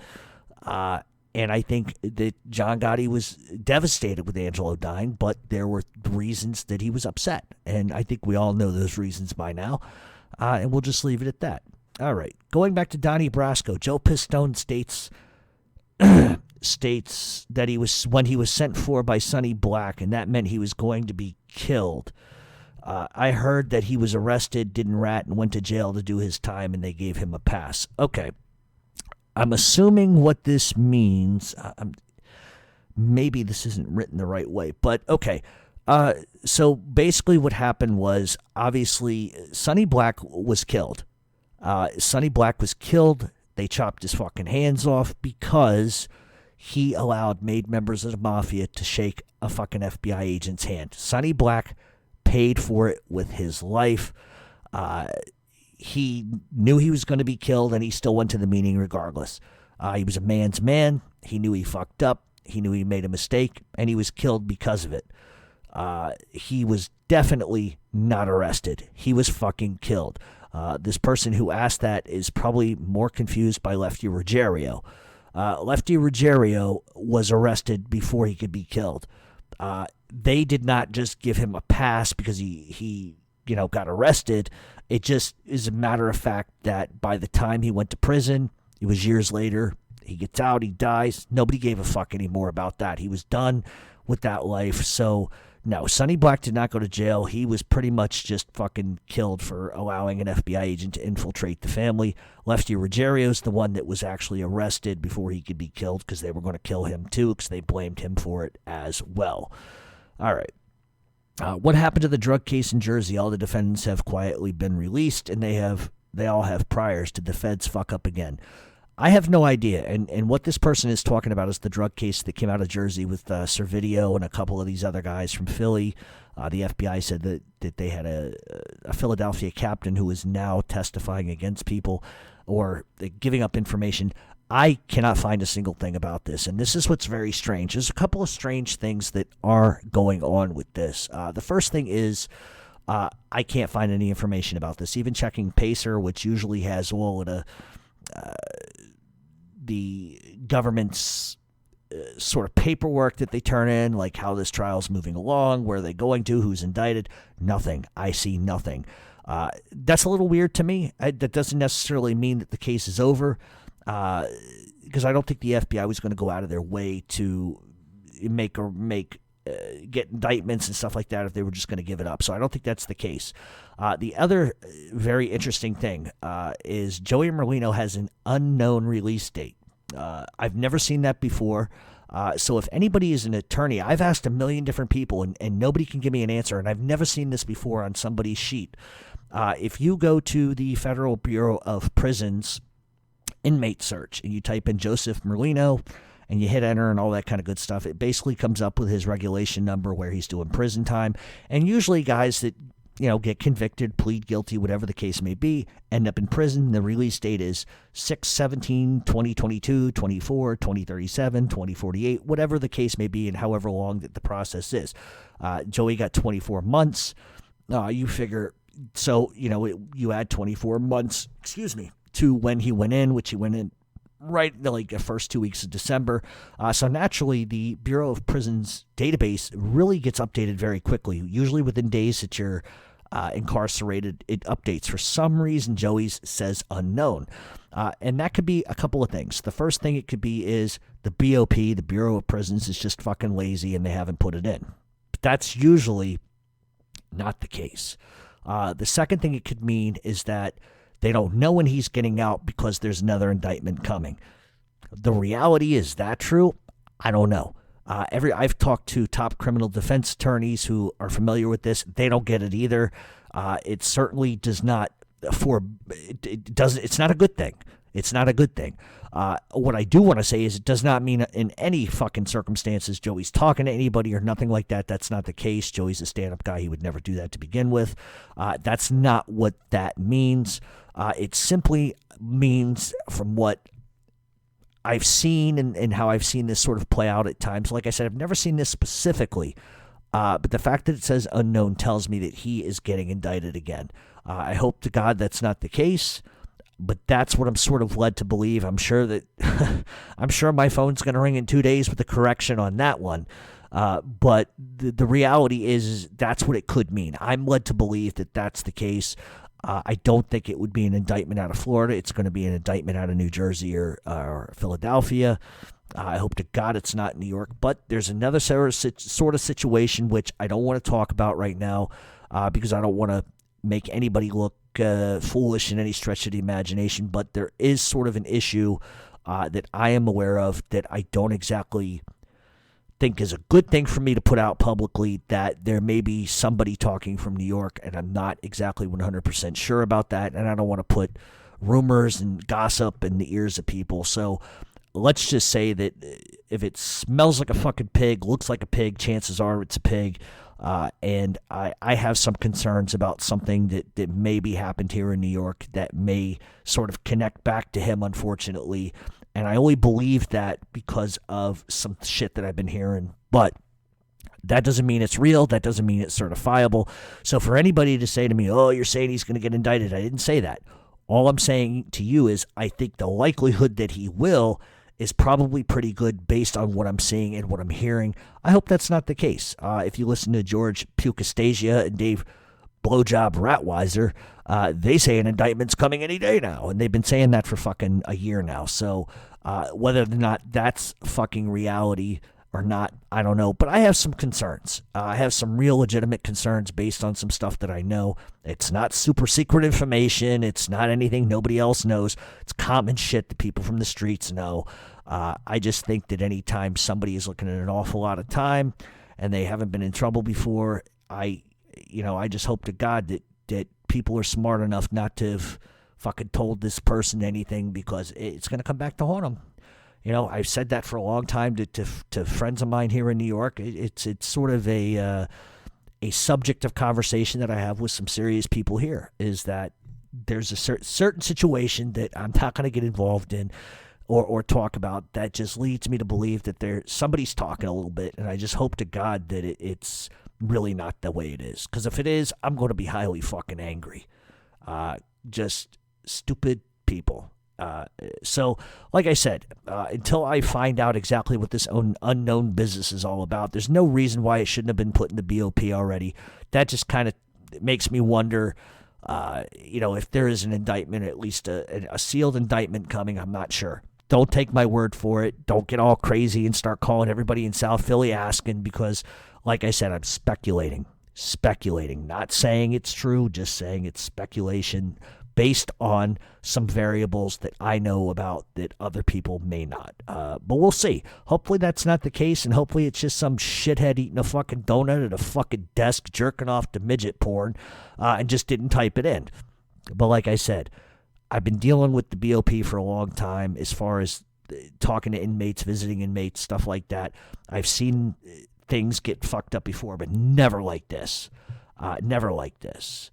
And I think that John Gotti was devastated with Angelo dying, but there were reasons that he was upset. And I think we all know those reasons by now. And we'll just leave it at that. All right. Going back to Donnie Brasco, Joe Pistone states that he was when he was sent for by Sonny Black, and that meant he was going to be killed. I heard that he was arrested, didn't rat, and went to jail to do his time, and they gave him a pass. Okay. I'm assuming what this means. Maybe this isn't written the right way, but okay. So basically what happened was, obviously, Sonny Black was killed. Sonny Black was killed. They chopped his fucking hands off because he made members of the mafia to shake a fucking FBI agent's hand. Sonny Black paid for it with his life. He knew he was going to be killed, and he still went to the meeting regardless. He was a man's man. He knew he fucked up. He knew he made a mistake, and he was killed because of it. He was definitely not arrested. He was fucking killed. This person who asked that is probably more confused by Lefty Ruggiero. Lefty Ruggiero was arrested before he could be killed. They did not just give him a pass because he got arrested. It just is a matter of fact that by the time he went to prison, it was years later, he gets out, he dies. Nobody gave a fuck anymore about that. He was done with that life. So, no, Sonny Black did not go to jail. He was pretty much just fucking killed for allowing an FBI agent to infiltrate the family. Lefty Ruggiero's the one that was actually arrested before he could be killed because they were going to kill him too because they blamed him for it as well. All right. What happened to the drug case in Jersey? All the defendants have quietly been released, and they have they all have priors. Did the feds fuck up again? I have no idea. And what this person is talking about is the drug case that came out of Jersey with Servideo and a couple of these other guys from Philly. The FBI said that they had a Philadelphia captain who is now testifying against people or giving up information. I cannot find a single thing about this, and this is what's very strange. There's a couple of strange things that are going on with this. The first thing is I can't find any information about this. Even checking Pacer, which usually has all of the government's sort of paperwork that they turn in, like how this trial's moving along, where are they going to, who's indicted, nothing. I see nothing. That's a little weird to me. That doesn't necessarily mean that the case is over, because I don't think the FBI was going to go out of their way to get indictments and stuff like that if they were just going to give it up. So I don't think that's the case. The other very interesting thing is Joey Merlino has an unknown release date. I've never seen that before. So if anybody is an attorney, I've asked a million different people and nobody can give me an answer, and I've never seen this before on somebody's sheet. If you go to the Federal Bureau of Prisons inmate search and you type in Joseph Merlino and you hit enter and all that kind of good stuff, it basically comes up with his regulation number where he's doing prison time. And usually guys that, get convicted, plead guilty, whatever the case may be, end up in prison. The release date is 6/17/2022, 24, 2037, 2048, whatever the case may be, and however long that the process is. Joey got 24 months. You figure, so, you add 24 months, to when he went in, which he went in right like the first 2 weeks of December. So naturally, the Bureau of Prisons database really gets updated very quickly. Usually within days that you're incarcerated, it updates. For some reason, Joey's says unknown. And that could be a couple of things. The first thing it could be is the BOP, the Bureau of Prisons, is just fucking lazy and they haven't put it in. But that's usually not the case. The second thing it could mean is that they don't know when he's getting out because there's another indictment coming. The reality is that true? I don't know. I've talked to top criminal defense attorneys who are familiar with this. They don't get it either. It certainly does not. It's not a good thing. It's not a good thing. What I do want to say is it does not mean in any fucking circumstances Joey's talking to anybody or nothing like that. That's not the case. Joey's a stand-up guy. He would never do that to begin with. That's not what that means. It simply means, from what I've seen and how I've seen this sort of play out at times. Like I said, I've never seen this specifically, but the fact that it says unknown tells me that he is getting indicted again. I hope to God that's not the case, but that's what I'm sort of led to believe. I'm sure that I'm sure my phone's going to ring in 2 days with a correction on that one. But the reality is that's what it could mean. I'm led to believe that that's the case. I don't think it would be an indictment out of Florida. It's going to be an indictment out of New Jersey or Philadelphia. I hope to God it's not New York. But there's another sort of situation which I don't want to talk about right now because I don't want to make anybody look foolish in any stretch of the imagination. But there is sort of an issue that I am aware of that I don't exactly think is a good thing for me to put out publicly, that there may be somebody talking from New York, and I'm not exactly 100% sure about that, and I don't want to put rumors and gossip in the ears of people. So let's just say that if it smells like a fucking pig, looks like a pig, chances are it's a pig, and I have some concerns about something that maybe happened here in New York that may sort of connect back to him, unfortunately. And I only believe that because of some shit that I've been hearing. But that doesn't mean it's real. That doesn't mean it's certifiable. So for anybody to say to me, oh, you're saying he's going to get indicted, I didn't say that. All I'm saying to you is I think the likelihood that he will is probably pretty good based on what I'm seeing and what I'm hearing. I hope that's not the case. If you listen to George Pucastasia and Dave Blowjob Ratweiser, they say an indictment's coming any day now, and they've been saying that for fucking a year now. So whether or not that's fucking reality or not, I don't know. But I have some concerns. I have some real legitimate concerns based on some stuff that I know. It's not super secret information. It's not anything nobody else knows. It's common shit that people from the streets know. I just think that anytime somebody is looking at an awful lot of time and they haven't been in trouble before, I just hope to God that people are smart enough not to have fucking told this person anything because it's going to come back to haunt them. You know, I've said that for a long time to friends of mine here in New York. It's sort of a subject of conversation that I have with some serious people here, is that there's a certain situation that I'm not going to get involved in or talk about that just leads me to believe that somebody's talking a little bit, and I just hope to God that it's really not the way it is. Because if it is, I'm going to be highly fucking angry. Just stupid people. So, like I said, until I find out exactly what this unknown business is all about, there's no reason why it shouldn't have been put in the BOP already. That just kind of makes me wonder, if there is an indictment, at least a sealed indictment coming. I'm not sure. Don't take my word for it. Don't get all crazy and start calling everybody in South Philly asking, because, like I said, I'm speculating, not saying it's true, just saying it's speculation based on some variables that I know about that other people may not. But we'll see. Hopefully that's not the case, and hopefully it's just some shithead eating a fucking donut at a fucking desk jerking off to midget porn and just didn't type it in. But like I said, I've been dealing with the BOP for a long time as far as talking to inmates, visiting inmates, stuff like that. I've seen things get fucked up before, but never like this. Never like this.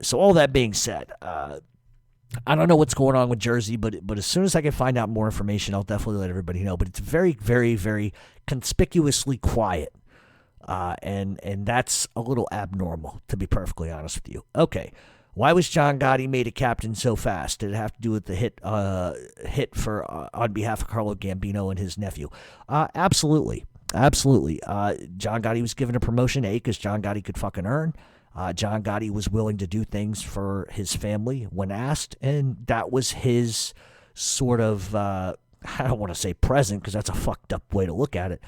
So all that being said, I don't know what's going on with Jersey, but as soon as I can find out more information, I'll definitely let everybody know. But it's very, very, very conspicuously quiet, and that's a little abnormal, to be perfectly honest with you. Okay, why was John Gotti made a captain so fast? Did it have to do with the hit for on behalf of Carlo Gambino and his nephew? Absolutely. John Gotti was given a promotion, because John Gotti could fucking earn. John Gotti was willing to do things for his family when asked, and that was his sort of, I don't want to say present, because that's a fucked up way to look at it.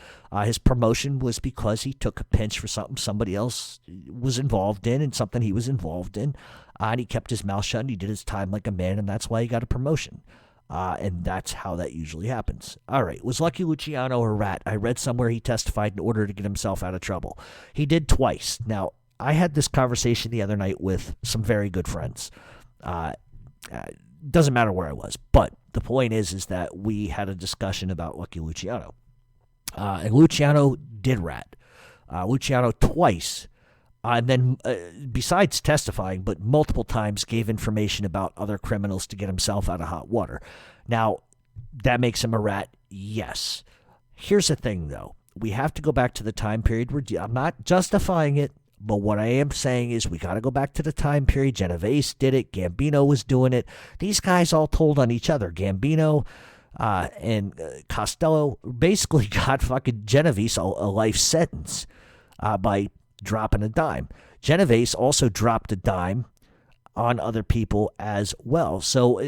His promotion was because he took a pinch for something somebody else was involved in and something he was involved in, and he kept his mouth shut and he did his time like a man, and that's why he got a promotion. And that's how that usually happens. All right, was Lucky Luciano a rat? I read somewhere he testified in order to get himself out of trouble. He did twice. Now, I had this conversation the other night with some very good friends. Doesn't matter where I was, but the point is that we had a discussion about Lucky Luciano. And Luciano did rat. Luciano twice, and then besides testifying, but multiple times gave information about other criminals to get himself out of hot water. Now, that makes him a rat, yes. Here's the thing, though. We have to go back to the time period. I'm not justifying it. But what I am saying is we got to go back to the time period. Genovese did it. Gambino was doing it. These guys all told on each other. Gambino and Costello basically got fucking Genovese a life sentence by dropping a dime. Genovese also dropped a dime on other people as well. So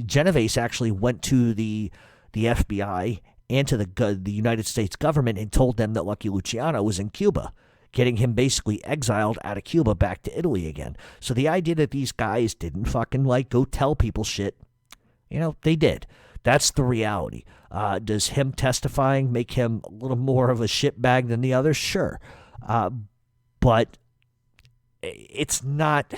Genovese actually went to the FBI and to the United States government and told them that Lucky Luciano was in Cuba, getting him basically exiled out of Cuba back to Italy again. So the idea that these guys didn't fucking go tell people shit, they did. That's the reality. Does him testifying make him a little more of a shitbag than the others? Sure. But it's not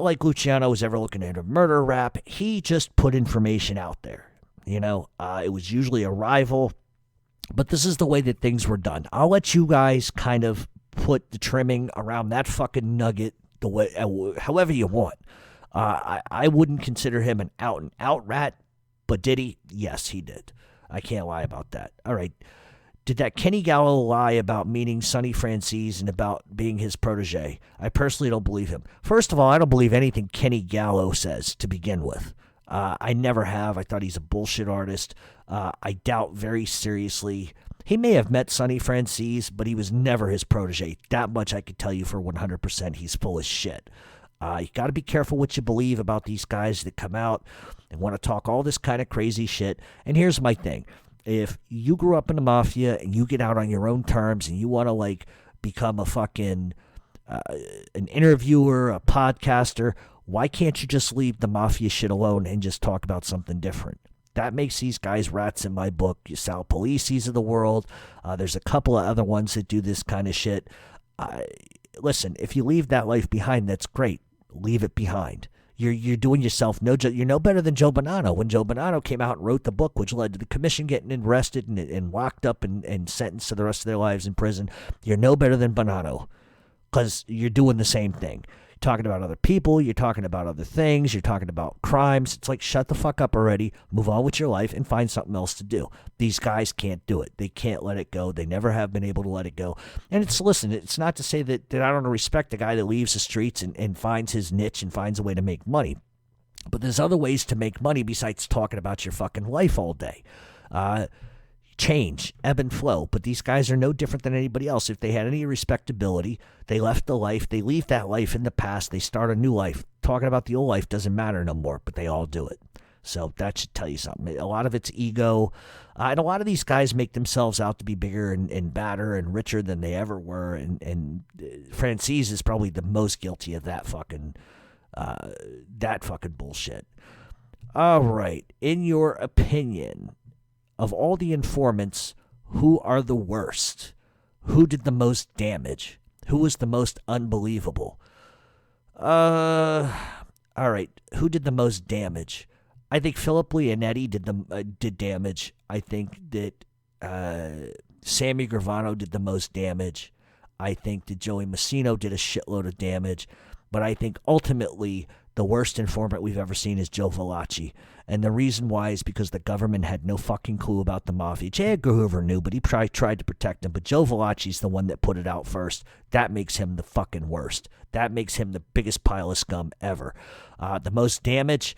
like Luciano was ever looking at a murder rap. He just put information out there. It was usually a rival. But this is the way that things were done. I'll let you guys kind of put the trimming around that fucking nugget the way, however you want. I wouldn't consider him an out-and-out rat, but did he? Yes, he did. I can't lie about that. All right. Did that Kenny Gallo lie about meeting Sonny Franzese and about being his protege? I personally don't believe him. First of all, I don't believe anything Kenny Gallo says to begin with. I never have. I thought he's a bullshit artist. I doubt very seriously. He may have met Sonny Franzese, but he was never his protege. That much I could tell you for 100%. He's full of shit. You got to be careful what you believe about these guys that come out and want to talk all this kind of crazy shit. And here's my thing. If you grew up in the mafia and you get out on your own terms and you want to become a fucking an interviewer, a podcaster, why can't you just leave the mafia shit alone and just talk about something different? That makes these guys rats in my book. You Sal Polices of the world. There's a couple of other ones that do this kind of shit. Listen, if you leave that life behind, that's great. Leave it behind. You're doing yourself you're no better than Joe Bonanno. When Joe Bonanno came out and wrote the book, which led to the commission getting arrested and locked up and sentenced to the rest of their lives in prison, you're no better than Bonanno because you're doing the same thing. You're talking about other people. You're talking about other things. You're talking about crimes. It's like, shut the fuck up already. Move on with your life and find something else to do. These guys can't do it. They can't let it go. They never have been able to let it go. And listen, it's not to say that I don't respect the guy that leaves the streets and finds his niche and finds a way to make money. But there's other ways to make money besides talking about your fucking life all day. Change, ebb and flow. But these guys are no different than anybody else. If they had any respectability, they left the life. They leave that life in the past. They start a new life. Talking about the old life doesn't matter no more, but they all do it. So that should tell you something. A lot of it's ego. And a lot of these guys make themselves out to be bigger and badder and richer than they ever were. And Francis is probably the most guilty of that fucking bullshit. All right. In your opinion, of all the informants, who are the worst? Who did the most damage? Who was the most unbelievable? All right. Who did the most damage? I think Philip Leonetti did damage. I think that Sammy Gravano did the most damage. I think that Joey Massino did a shitload of damage. But I think ultimately the worst informant we've ever seen is Joe Valachi. And the reason why is because the government had no fucking clue about the mafia. J. Edgar Hoover knew, but he tried to protect him. But Joe Valachi's the one that put it out first. That makes him the fucking worst. That makes him the biggest pile of scum ever. The most damage,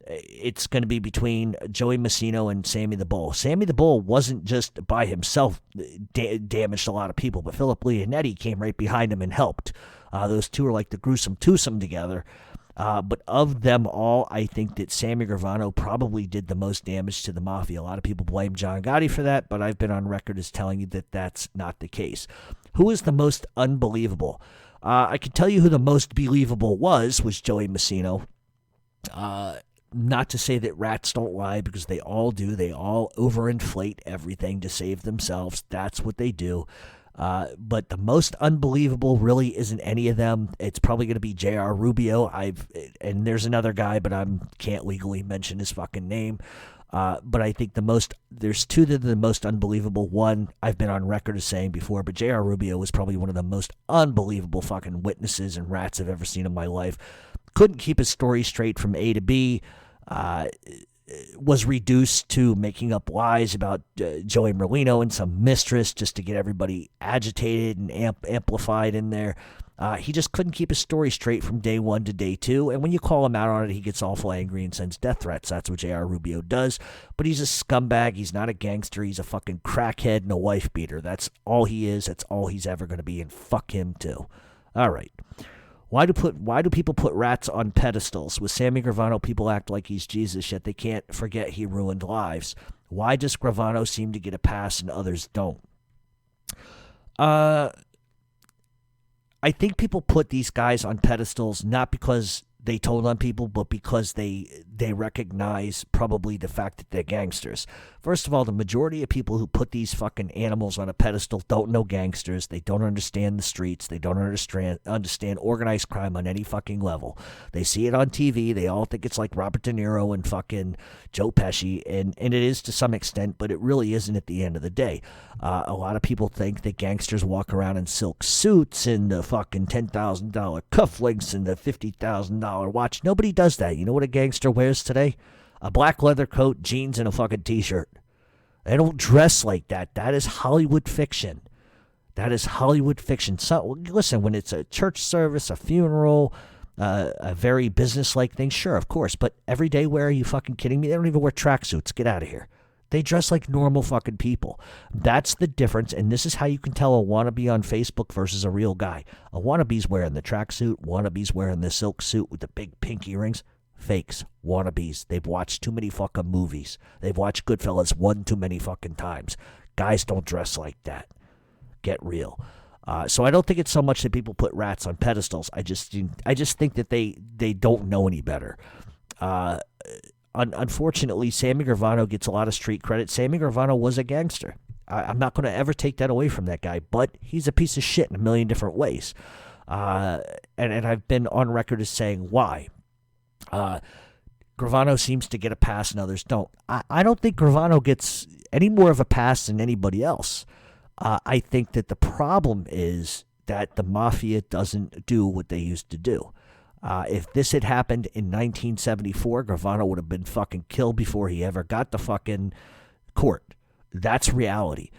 it's going to be between Joey Massino and Sammy the Bull. Sammy the Bull wasn't just by himself damaged a lot of people, but Philip Leonetti came right behind him and helped. Those two are like the gruesome twosome together. But of them all, I think that Sammy Gravano probably did the most damage to the mafia. A lot of people blame John Gotti for that, but I've been on record as telling you that that's not the case. Who is the most unbelievable? I can tell you who the most believable was Joey Massino. Not to say that rats don't lie, because they all do. They all overinflate everything to save themselves. That's what they do. But the most unbelievable really isn't any of them. It's probably going to be J.R. Rubio. And there's another guy, but I can't legally mention his fucking name. But I think there's two that are the most unbelievable. One, I've been on record as saying before, but J.R. Rubio was probably one of the most unbelievable fucking witnesses and rats I've ever seen in my life. Couldn't keep his story straight from A to B. Was reduced to making up lies about Joey Merlino and some mistress just to get everybody agitated and amplified in there. He just couldn't keep his story straight from day one to day two. And when you call him out on it, he gets awful angry and sends death threats. That's what J.R. Rubio does. But he's a scumbag. He's not a gangster. He's a fucking crackhead and a wife beater. That's all he is. That's all he's ever going to be. And fuck him too. All right. Why do people put rats on pedestals? With Sammy Gravano, people act like he's Jesus, yet they can't forget he ruined lives. Why does Gravano seem to get a pass and others don't? I think people put these guys on pedestals not because they told on people, but because they recognize probably the fact that they're gangsters. First of all, the majority of people who put these fucking animals on a pedestal don't know gangsters. They don't understand the streets. They don't understand organized crime on any fucking level. They see it on TV. They all think it's like Robert De Niro and fucking Joe Pesci, and it is to some extent, but it really isn't at the end of the day. A lot of people think that gangsters walk around in silk suits and the fucking $10,000 cufflinks and the $50,000 watch. Nobody does that. You know what a gangster wears today? A black leather coat, jeans, and a fucking t-shirt. They don't dress like that. That is Hollywood fiction. That is Hollywood fiction. So, listen, when it's a church service, a funeral, a very business-like thing, sure, of course. But everyday wear, are you fucking kidding me? They don't even wear tracksuits. Get out of here. They dress like normal fucking people. That's the difference, and this is how you can tell a wannabe on Facebook versus a real guy. A wannabe's wearing the tracksuit, wannabe's wearing the silk suit with the big pink earrings. Fakes, wannabes. They've watched too many fucking movies. They've watched Goodfellas one too many fucking times. Guys don't dress like that. Get real. So I don't think it's so much that people put rats on pedestals. I just think that they don't know any better. Unfortunately, Sammy Gravano gets a lot of street credit. Sammy Gravano was a gangster. I'm not going to ever take that away from that guy, but he's a piece of shit in a million different ways. And I've been on record as saying why. Gravano seems to get a pass and others don't. I don't think Gravano gets any more of a pass than anybody else. I think that the problem is that the mafia doesn't do what they used to do. If this had happened in 1974, Gravano would have been fucking killed before he ever got to fucking court. That's reality.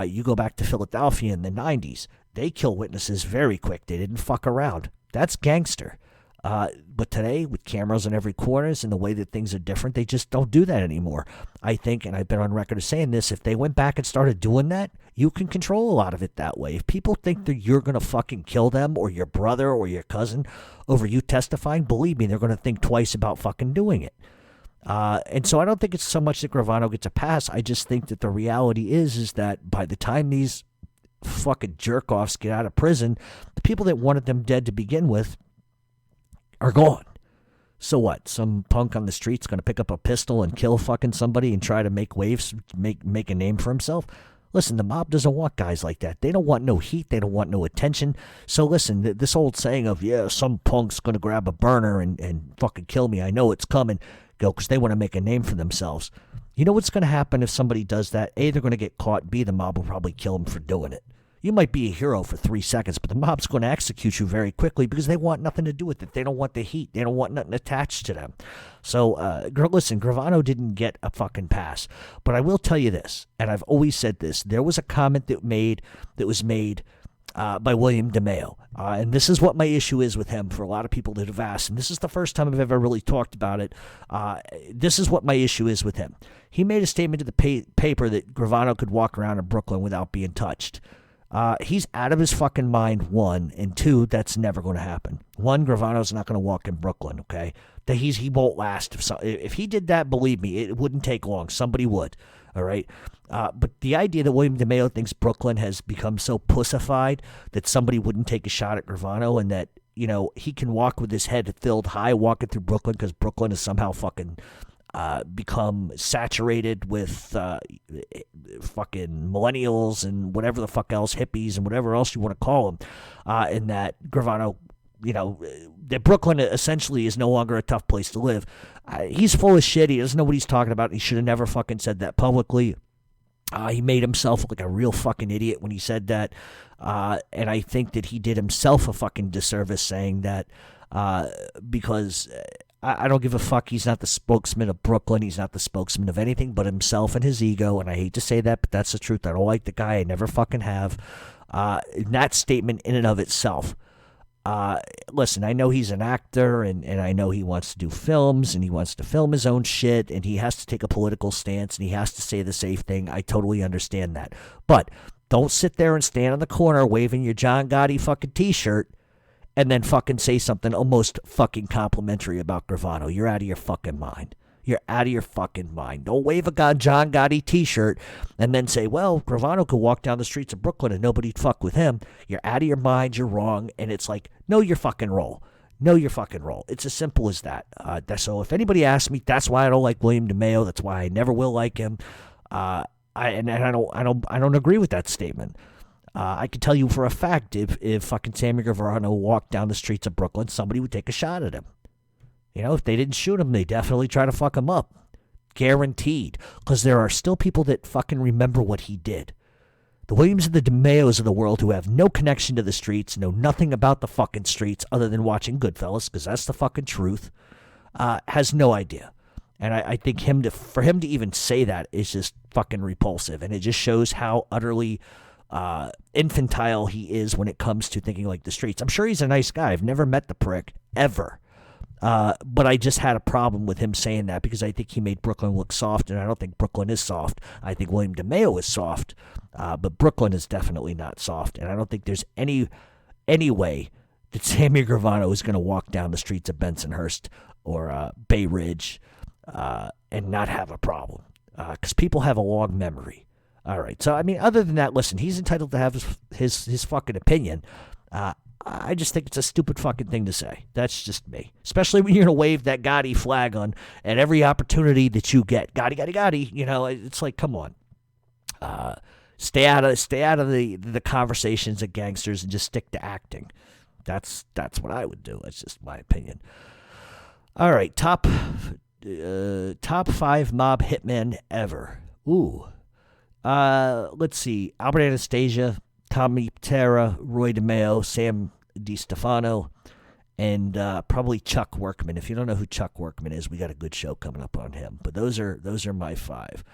You go back to Philadelphia in the 90s, they kill witnesses very quick. They didn't fuck around. That's gangster. But today, with cameras on every corner and the way that things are different, they just don't do that anymore. I think, and I've been on record as saying this, if they went back and started doing that, you can control a lot of it that way. If people think that you're going to fucking kill them or your brother or your cousin over you testifying, believe me, they're going to think twice about fucking doing it. And so I don't think it's so much that Gravano gets a pass. I just think that the reality is that by the time these fucking jerk-offs get out of prison, the people that wanted them dead to begin with are gone. So what? Some punk on the street's going to pick up a pistol and kill fucking somebody and try to make waves, make a name for himself? Listen, the mob doesn't want guys like that. They don't want no heat. They don't want no attention. So listen, this old saying of, yeah, some punk's going to grab a burner and fucking kill me. I know it's coming. Go, because they want to make a name for themselves. You know what's going to happen if somebody does that? A, they're going to get caught. B, the mob will probably kill them for doing it. You might be a hero for 3 seconds, but the mob's going to execute you very quickly because they want nothing to do with it. They don't want the heat. They don't want nothing attached to them. So, listen, Gravano didn't get a fucking pass. But I will tell you this, and I've always said this. There was a comment that was made by William DeMeo. And this is what my issue is with him for a lot of people that have asked. And this is the first time I've ever really talked about it. This is what my issue is with him. He made a statement to the paper that Gravano could walk around in Brooklyn without being touched. He's out of his fucking mind, one, and two, that's never going to happen. One, Gravano's not going to walk in Brooklyn, okay? He won't last. If he did that, believe me, it wouldn't take long. Somebody would, all right? But the idea that William DeMeo thinks Brooklyn has become so pussified that somebody wouldn't take a shot at Gravano and that, you know, he can walk with his head filled high walking through Brooklyn because Brooklyn is somehow fucking become saturated with fucking millennials and whatever the fuck else, hippies and whatever else you want to call them, and that Gravano, you know, that Brooklyn essentially is no longer a tough place to live. He's full of shit. He doesn't know what he's talking about. He should have never fucking said that publicly. He made himself look like a real fucking idiot when he said that, and I think that he did himself a fucking disservice saying that, because I don't give a fuck. He's not the spokesman of Brooklyn. He's not the spokesman of anything but himself and his ego. And I hate to say that, but that's the truth. I don't like the guy. I never fucking have. That statement in and of itself. Listen, I know he's an actor and I know he wants to do films and he wants to film his own shit and he has to take a political stance and he has to say the safe thing. I totally understand that. But don't sit there and stand in the corner waving your John Gotti fucking t-shirt and then fucking say something almost fucking complimentary about Gravano. You're out of your fucking mind. You're out of your fucking mind. Don't wave a John Gotti t-shirt and then say, well, Gravano could walk down the streets of Brooklyn and nobody'd fuck with him. You're out of your mind. You're wrong. And it's like, know your fucking role. Know your fucking role. It's as simple as that. So if anybody asks me, that's why I don't like William DeMeo. That's why I never will like him. I don't agree with that statement. I can tell you for a fact, if fucking Sammy Gravano walked down the streets of Brooklyn, somebody would take a shot at him. You know, if they didn't shoot him, they definitely try to fuck him up. Guaranteed. Because there are still people that fucking remember what he did. The Williams and the DeMeos of the world who have no connection to the streets, know nothing about the fucking streets other than watching Goodfellas, because that's the fucking truth, has no idea. And I think for him to even say that is just fucking repulsive. And it just shows how utterly infantile he is when it comes to thinking like the streets. I'm sure he's a nice guy. I've never met the prick, ever. But I just had a problem with him saying that because I think he made Brooklyn look soft, and I don't think Brooklyn is soft. I think William DeMeo is soft, but Brooklyn is definitely not soft, and I don't think there's any way that Sammy Gravano is going to walk down the streets of Bensonhurst or Bay Ridge and not have a problem, because people have a long memory. All right, so I mean, other than that, listen, he's entitled to have his fucking opinion. I just think it's a stupid fucking thing to say. That's just me. Especially when you're going to wave that Gotti flag on at every opportunity that you get. Gotti, Gotti, Gotti. You know, it's like, come on. Stay out of the conversations of gangsters and just stick to acting. That's what I would do. That's just my opinion. All right, top 5 mob hitmen ever. Ooh. Let's see. Albert Anastasia, Tommy Patera, Roy DeMeo, Sam DiStefano, and probably Chuck Workman. If you don't know who Chuck Workman is, we got a good show coming up on him. But those are my 5.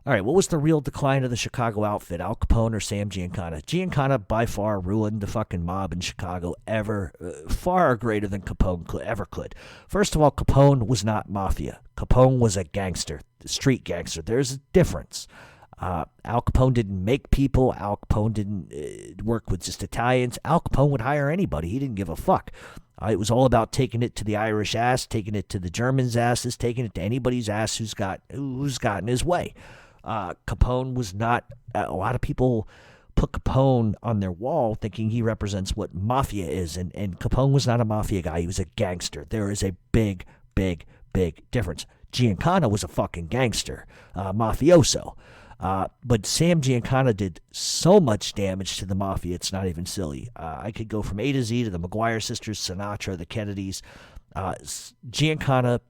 All right, what was the real decline of the Chicago outfit, Al Capone or Sam Giancana? Giancana by far ruined the fucking mob in Chicago far greater than Capone ever could. First of all, Capone was not mafia. Capone was a gangster, street gangster. There's a difference. Al Capone didn't make people. Al Capone didn't work with just Italians. Al Capone would hire anybody. He didn't give a fuck. It was all about taking it to the Irish ass, taking it to the Germans' asses, taking it to anybody's ass who's gotten his way. Capone was not. A lot of people put Capone on their wall thinking he represents what mafia is, and Capone was not a mafia guy. He was a gangster. There is a big, big, big difference. Giancana was a fucking gangster, mafioso. But Sam Giancana did so much damage to the mafia, it's not even silly. I could go from A to Z to the McGuire sisters, Sinatra, the Kennedys. Giancana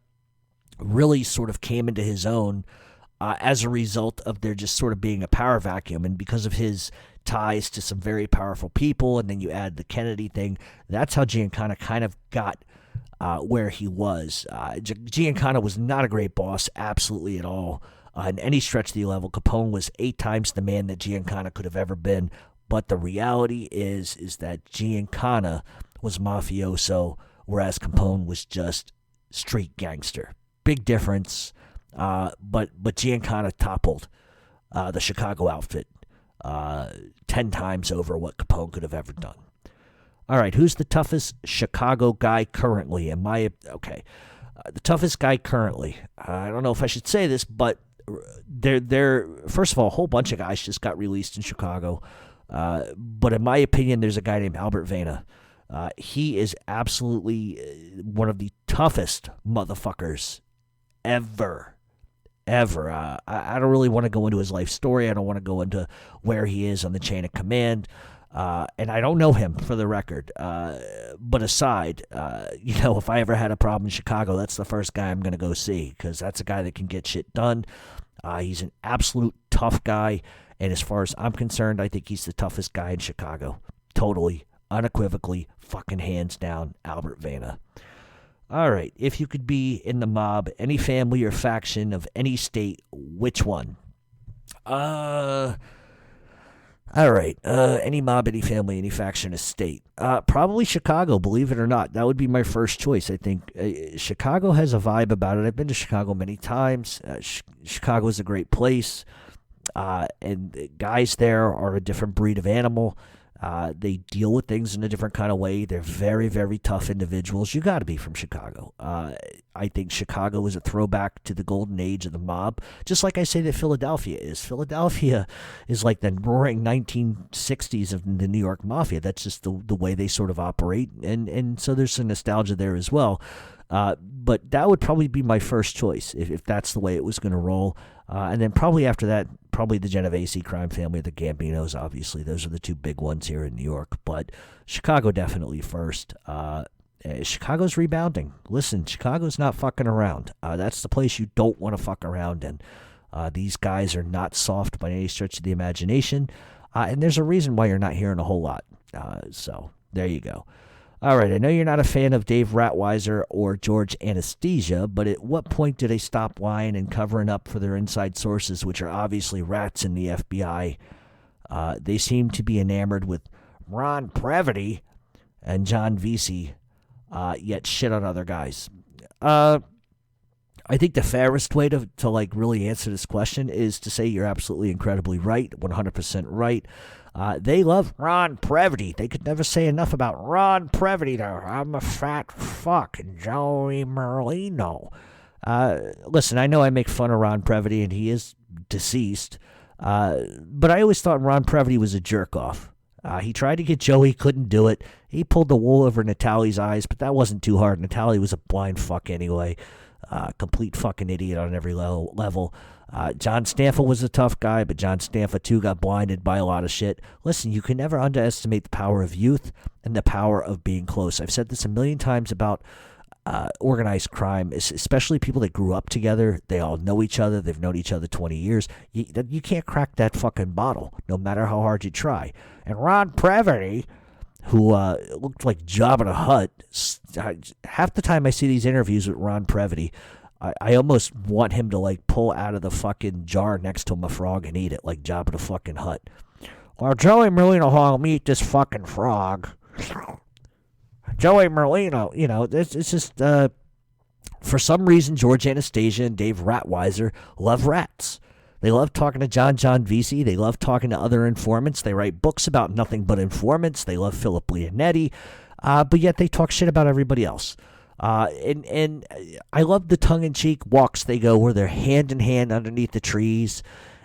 really sort of came into his own as a result of there just sort of being a power vacuum, and because of his ties to some very powerful people, and then you add the Kennedy thing, that's how Giancana kind of got where he was. Giancana was not a great boss, absolutely at all. In any stretch of the level, Capone was 8 times the man that Giancana could have ever been. But the reality is that Giancana was mafioso, whereas Capone was just street gangster. Big difference. But Giancana toppled the Chicago outfit 10 times over what Capone could have ever done. All right, who's the toughest Chicago guy currently? The toughest guy currently. I don't know if I should say this, but they're first of all, a whole bunch of guys just got released in Chicago. But in my opinion, there's a guy named Albert Vena. He is absolutely one of the toughest motherfuckers ever. I don't really want to go into his life story. I don't want to go into where he is on the chain of command. And I don't know him, for the record. But aside, if I ever had a problem in Chicago, that's the first guy I'm going to go see, because that's a guy that can get shit done. He's an absolute tough guy. And as far as I'm concerned, I think he's the toughest guy in Chicago. Totally, unequivocally, fucking hands down, Albert Vena. All right, if you could be in the mob, any family or faction of any state, which one? All right, any mob, any family, any faction, a state. Probably Chicago, believe it or not. That would be my first choice. I think Chicago has a vibe about it. I've been to Chicago many times. Chicago is a great place. And the guys there are a different breed of animal. They deal with things in a different kind of way. They're very, very tough individuals. You got to be from Chicago. I think Chicago is a throwback to the golden age of the mob, just like I say that Philadelphia is. Philadelphia is like the roaring 1960s of the New York Mafia. That's just the way they sort of operate, and so there's some nostalgia there as well. But that would probably be my first choice if that's the way it was going to roll. And then probably after that, probably the Genovese crime family, the Gambinos, obviously. Those are the 2 big ones here in New York. But Chicago definitely first. Chicago's rebounding. Listen, Chicago's not fucking around. That's the place you don't want to fuck around in. These guys are not soft by any stretch of the imagination. And there's a reason why you're not hearing a whole lot. So there you go. All right, I know you're not a fan of Dave Ratweiser or George Anesthesia, but at what point do they stop lying and covering up for their inside sources, which are obviously rats in the FBI? They seem to be enamored with Ron Previty and John Vesey, yet shit on other guys. I think the fairest way to really answer this question is to say you're absolutely incredibly right, 100% right. They love Ron Previty. They could never say enough about Ron Previty there. I'm a fat fuck, Joey Merlino. Listen, I know I make fun of Ron Previty, and he is deceased, but I always thought Ron Previty was a jerk-off. He tried to get Joey, couldn't do it. He pulled the wool over Natalie's eyes, but that wasn't too hard. Natalie was a blind fuck anyway. Complete fucking idiot on every level. John Stanfa was a tough guy, but John Stanfa too got blinded by a lot of shit. Listen, you can never underestimate the power of youth and the power of being close. I've said this a million times about organized crime, especially people that grew up together. They all know each other. They've known each other 20 years. You can't crack that fucking bottle, no matter how hard you try. And Ron Previty, who looked like Jabba the Hutt, half the time I see these interviews with Ron Previty, I almost want him to like pull out of the fucking jar next to him a frog and eat it like Jabba the fucking Hutt. Well, Joey Merlino will eat this fucking frog. Joey Merlino, it's just, for some reason, George Anastasia and Dave Ratweiser love rats. They love talking to John Vesey. They love talking to other informants. They write books about nothing but informants. They love Philip Leonetti, but yet they talk shit about everybody else. And I love the tongue-in-cheek walks they go where they're hand in hand underneath the trees,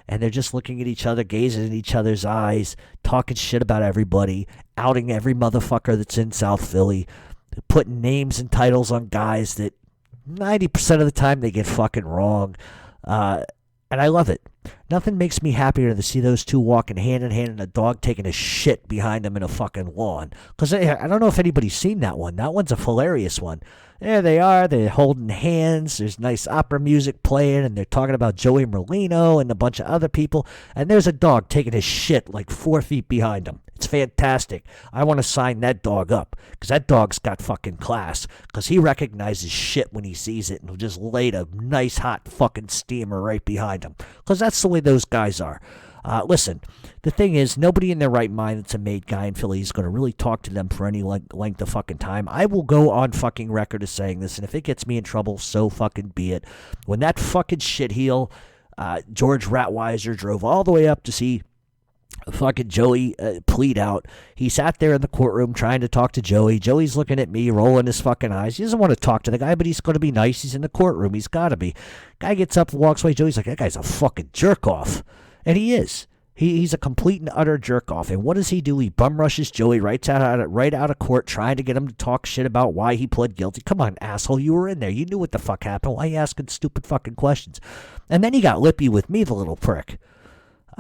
and they're just looking at each other, gazing in each other's eyes, talking shit about everybody, outing every motherfucker that's in South Philly, putting names and titles on guys that 90% of the time they get fucking wrong. And I love it. Nothing makes me happier than to see those two walking hand in hand and a dog taking a shit behind them in a fucking lawn. Because I don't know if anybody's seen that one. That one's a hilarious one. There they are. They're holding hands. There's nice opera music playing, and they're talking about Joey Merlino and a bunch of other people. And there's a dog taking a shit like 4 feet behind them. It's fantastic. I want to sign that dog up because that dog's got fucking class because he recognizes shit when he sees it and will just lay a nice hot fucking steamer right behind him because that's the way those guys are. Listen, the thing is, nobody in their right mind that's a made guy in Philly is going to really talk to them for any length of fucking time. I will go on fucking record as saying this, and if it gets me in trouble, so fucking be it. When that fucking shitheel, George Ratweiser, drove all the way up to see fucking Joey plead out, he sat there in the courtroom trying to talk to Joey. Joey's looking at me, rolling his fucking eyes. He doesn't want to talk to the guy, but he's going to be nice. He's in the courtroom. He's got to be. Guy gets up and walks away. Joey's like, that guy's a fucking jerk-off. And he is. He's a complete and utter jerk-off. And what does he do? He bum rushes Joey right out of court, trying to get him to talk shit about why he pled guilty. Come on, asshole. You were in there. You knew what the fuck happened. Why are you asking stupid fucking questions? And then he got lippy with me, the little prick.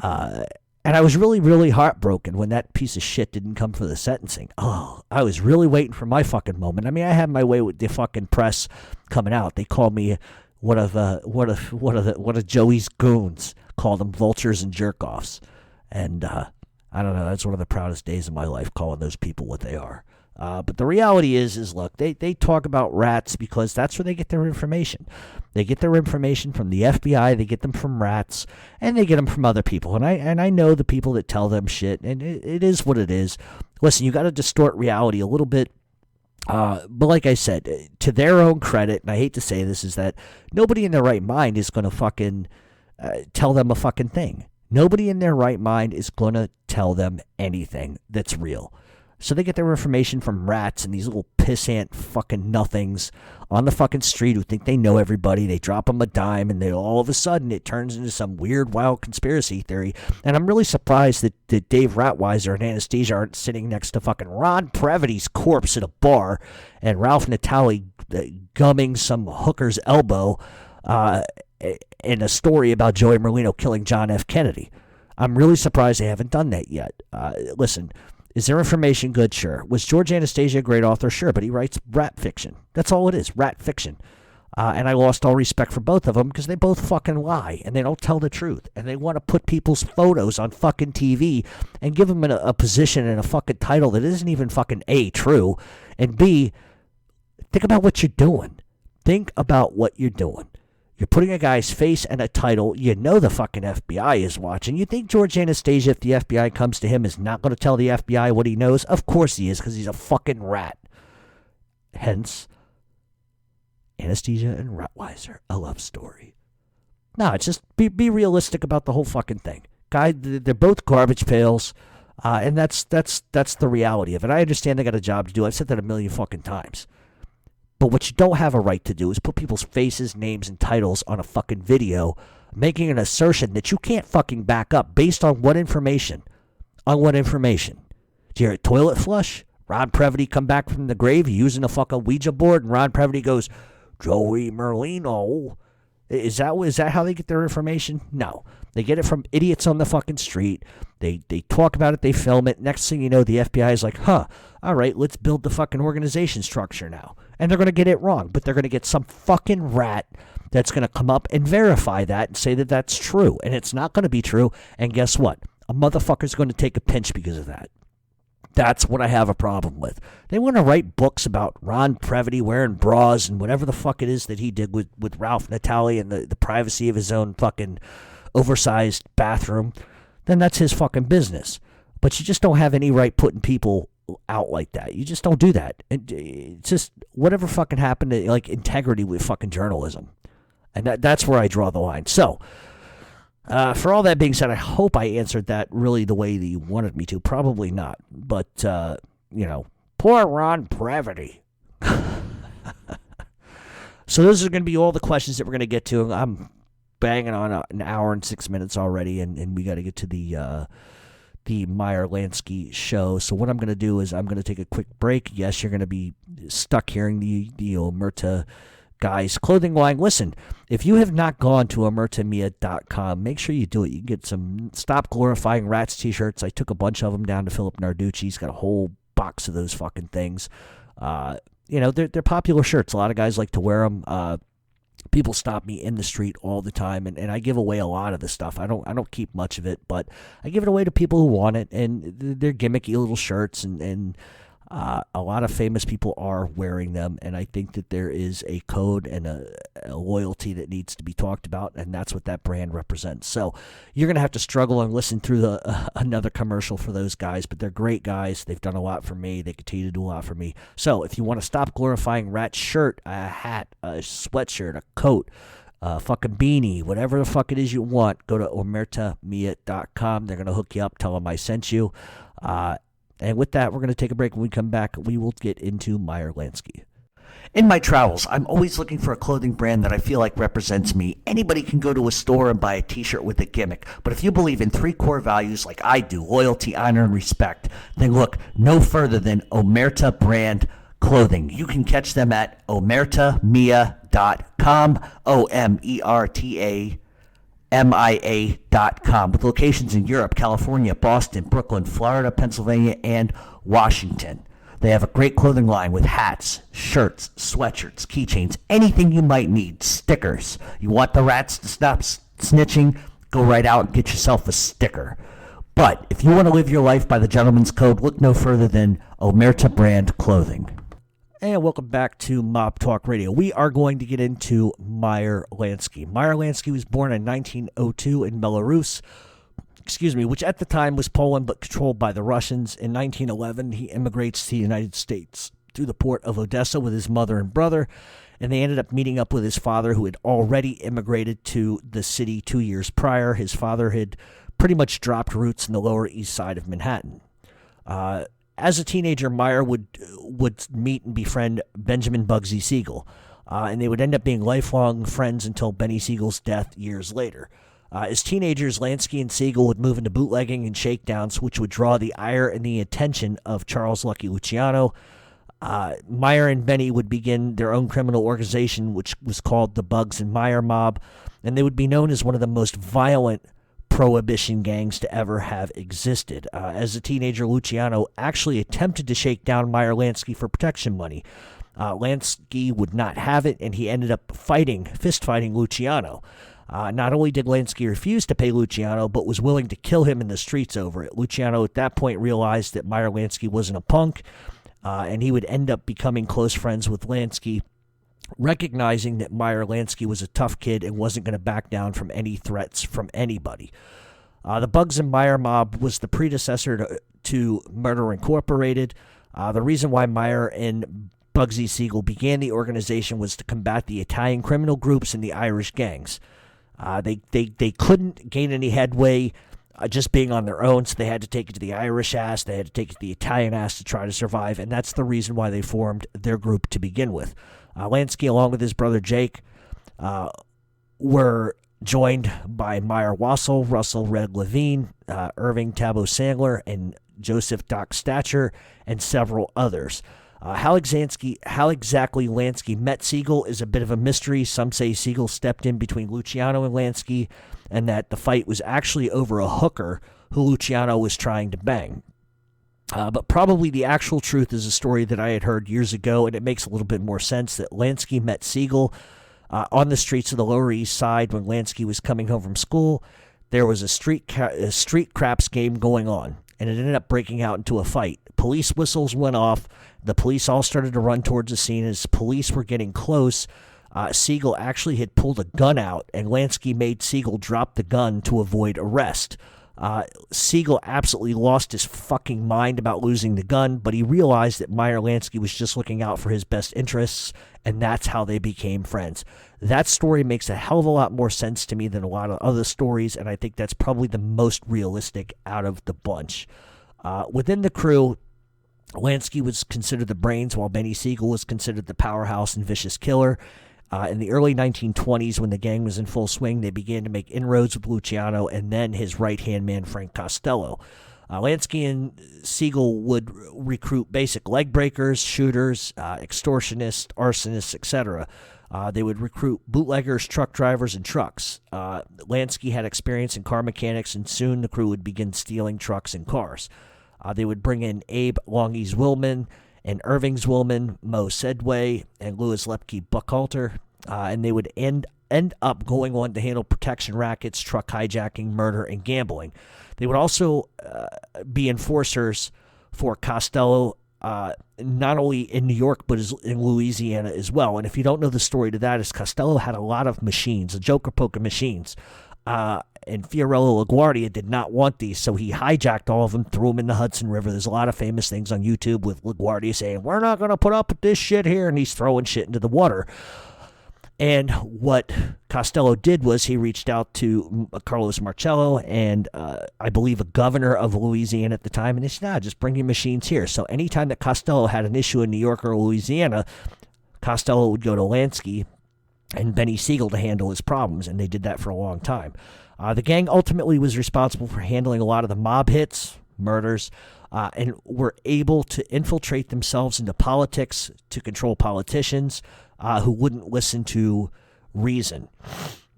And I was really, really heartbroken when that piece of shit didn't come for the sentencing. Oh, I was really waiting for my fucking moment. I mean, I had my way with the fucking press coming out. They called me one of Joey's goons. Called them vultures and jerk-offs. And I don't know, that's one of the proudest days of my life, calling those people what they are. But the reality is look, they talk about rats because that's where they get their information. They get their information from the FBI, they get them from rats, and they get them from other people. And I know the people that tell them shit, and it is what it is. Listen, you got to distort reality a little bit. But like I said, to their own credit, and I hate to say this, is that nobody in their right mind is going to fucking tell them a fucking thing. Nobody in their right mind is going to tell them anything that's real. So they get their information from rats and these little pissant fucking nothings on the fucking street who think they know everybody. They drop them a dime and they all of a sudden it turns into some weird, wild conspiracy theory. And I'm really surprised that Dave Ratweiser and Anastasia aren't sitting next to fucking Ron Previty's corpse at a bar and Ralph Natale gumming some hooker's elbow in a story about Joey Merlino killing John F. Kennedy. I'm really surprised they haven't done that yet. Listen, is their information good? Sure. Was George Anastasia a great author? Sure, but he writes rat fiction. That's all it is, rat fiction. And I lost all respect for both of them because they both fucking lie and they don't tell the truth. And they want to put people's photos on fucking TV and give them a position and a fucking title that isn't even fucking A, true, and B, think about what you're doing. Think about what you're doing. You're putting a guy's face and a title. You know the fucking FBI is watching. You think George Anastasia, if the FBI comes to him, is not going to tell the FBI what he knows? Of course he is, because he's a fucking rat. Hence, Anastasia and Ratweiser, a love story. No, it's just be realistic about the whole fucking thing. Guy, they're both garbage pails, and that's the reality of it. I understand they got a job to do. I've said that a million fucking times. But what you don't have a right to do is put people's faces, names, and titles on a fucking video, making an assertion that you can't fucking back up based on what information? On what information? Did you hear a toilet flush? Ron Previty come back from the grave using a fucking Ouija board, and Ron Previty goes, Joey Merlino. Is that how they get their information? No. They get it from idiots on the fucking street. They talk about it, they film it. Next thing you know, the FBI is like, all right, let's build the fucking organization structure now. And they're going to get it wrong, but they're going to get some fucking rat that's going to come up and verify that and say that that's true. And it's not going to be true. And guess what? A motherfucker's going to take a pinch because of that. That's what I have a problem with. They want to write books about Ron Previty wearing bras and whatever the fuck it is that he did with Ralph Natali and the privacy of his own fucking oversized bathroom. Then that's his fucking business. But you just don't have any right putting people out like that. You just don't do that. It's just whatever fucking happened to like integrity with fucking journalism. And that's where I draw the line. So, for all that being said, I hope I answered that really the way that you wanted me to. Probably not. But, poor Ron Previty. So those are going to be all the questions that we're going to get to. I'm banging on an hour and 6 minutes already, and we got to get to the Meyer Lansky show. So what I'm going to do is I'm going to take a quick break. Yes, you're going to be stuck hearing the Omerta guys clothing line. Listen, if you have not gone to omertamia.com, make sure you do it. You can get some Stop Glorifying Rats t-shirts. I took a bunch of them down to Philip Narducci. He's got a whole box of those fucking things. They're popular shirts. A lot of guys like to wear them. People stop me in the street all the time, and I give away a lot of the stuff. I don't keep much of it, but I give it away to people who want it, and they're gimmicky little shirts, and a lot of famous people are wearing them, and I think that there is a code and a loyalty that needs to be talked about, and that's what that brand represents. So you're going to have to struggle and listen through another commercial for those guys, but they're great guys. They've done a lot for me. They continue to do a lot for me. So if you want to Stop Glorifying Rat shirt, a hat, a sweatshirt, a coat, a fucking beanie, whatever the fuck it is you want, go to omertamia.com. They're going to hook you up, tell them I sent you. And with that, we're going to take a break. When we come back, we will get into Meyer Lansky. In my travels, I'm always looking for a clothing brand that I feel like represents me. Anybody can go to a store and buy a t-shirt with a gimmick, but if you believe in 3 core values like I do, loyalty, honor, and respect, then look no further than Omerta Brand Clothing. You can catch them at omertamia.com, OMERTAMIA.com, with locations in Europe, California, Boston, Brooklyn, Florida, Pennsylvania, and Washington. They have a great clothing line with hats, shirts, sweatshirts, keychains, anything you might need, stickers. You want the rats to stop snitching? Go right out and get yourself a sticker. But if you want to live your life by the gentleman's code, look no further than Omerta Brand Clothing. And welcome back to Mob Talk Radio. We are going to get into Meyer Lansky. Meyer Lansky was born in 1902 in Belarus, which at the time was Poland but controlled by the Russians. In 1911, he immigrates to the United States through the port of Odessa with his mother and brother, and they ended up meeting up with his father, who had already immigrated to the city 2 years prior. His father had pretty much dropped roots in the Lower East Side of Manhattan. As a teenager, Meyer would meet and befriend Benjamin Bugsy Siegel, and they would end up being lifelong friends until Benny Siegel's death years later. As teenagers, Lansky and Siegel would move into bootlegging and shakedowns, which would draw the ire and the attention of Charles Lucky Luciano. Meyer and Benny would begin their own criminal organization, which was called the Bugs and Meyer Mob, and they would be known as one of the most violent prohibition gangs to ever have existed. As a teenager, Luciano actually attempted to shake down Meyer Lansky for protection money. Lansky would not have it, and he ended up fist fighting Luciano. Not only did Lansky refuse to pay Luciano, but was willing to kill him in the streets over it. Luciano at that point realized that Meyer Lansky wasn't a punk, and he would end up becoming close friends with Lansky, recognizing that Meyer Lansky was a tough kid and wasn't going to back down from any threats from anybody. The Bugs and Meyer Mob was the predecessor to Murder Incorporated. The reason why Meyer and Bugsy Siegel began the organization was to combat the Italian criminal groups and the Irish gangs. They couldn't gain any headway just being on their own, so they had to take it to the Irish ass, they had to take it to the Italian ass to try to survive, and that's the reason why they formed their group to begin with. Lansky, along with his brother Jake, were joined by Meyer Wassel, Russell Red Levine, Irving Tabo Sandler, and Joseph Doc Stature, and several others. How exactly Lansky met Siegel is a bit of a mystery. Some say Siegel stepped in between Luciano and Lansky, and that the fight was actually over a hooker who Luciano was trying to bang. But probably the actual truth is a story that I had heard years ago, and it makes a little bit more sense that Lansky met Siegel on the streets of the Lower East Side when Lansky was coming home from school. There was a street craps game going on, and it ended up breaking out into a fight. Police whistles went off. The police all started to run towards the scene. As police were getting close, Siegel actually had pulled a gun out, and Lansky made Siegel drop the gun to avoid arrest. Siegel absolutely lost his fucking mind about losing the gun, but he realized that Meyer Lansky was just looking out for his best interests, and that's how they became friends. That story makes a hell of a lot more sense to me than a lot of other stories, and I think that's probably the most realistic out of the bunch. Within the crew, Lansky was considered the brains, while Benny Siegel was considered the powerhouse and vicious killer. In the early 1920s, when the gang was in full swing, they began to make inroads with Luciano and then his right-hand man, Frank Costello. Lansky and Siegel would recruit basic leg breakers, shooters, extortionists, arsonists, etc. They would recruit bootleggers, truck drivers, and trucks. Lansky had experience in car mechanics, and soon the crew would begin stealing trucks and cars. They would bring in Abe Longies Willman and Irving's Willman, Mo Sedway, and Louis Lepke Buckhalter, and they would end up going on to handle protection rackets, truck hijacking, murder, and gambling. They would also be enforcers for Costello, not only in New York, but in Louisiana as well. And if you don't know the story to that, is Costello had a lot of machines, the Joker Poker machines, and Fiorello LaGuardia did not want these, so he hijacked all of them, threw them in the Hudson River. There's a lot of famous things on YouTube with LaGuardia saying, "We're not going to put up with this shit here," and he's throwing shit into the water. And what Costello did was he reached out to Carlos Marcello and I believe a governor of Louisiana at the time, and they said, just bring your machines here. So anytime that Costello had an issue in New York or Louisiana, Costello would go to Lansky and Benny Siegel to handle his problems, and they did that for a long time. The gang ultimately was responsible for handling a lot of the mob hits, murders, and were able to infiltrate themselves into politics to control politicians who wouldn't listen to reason.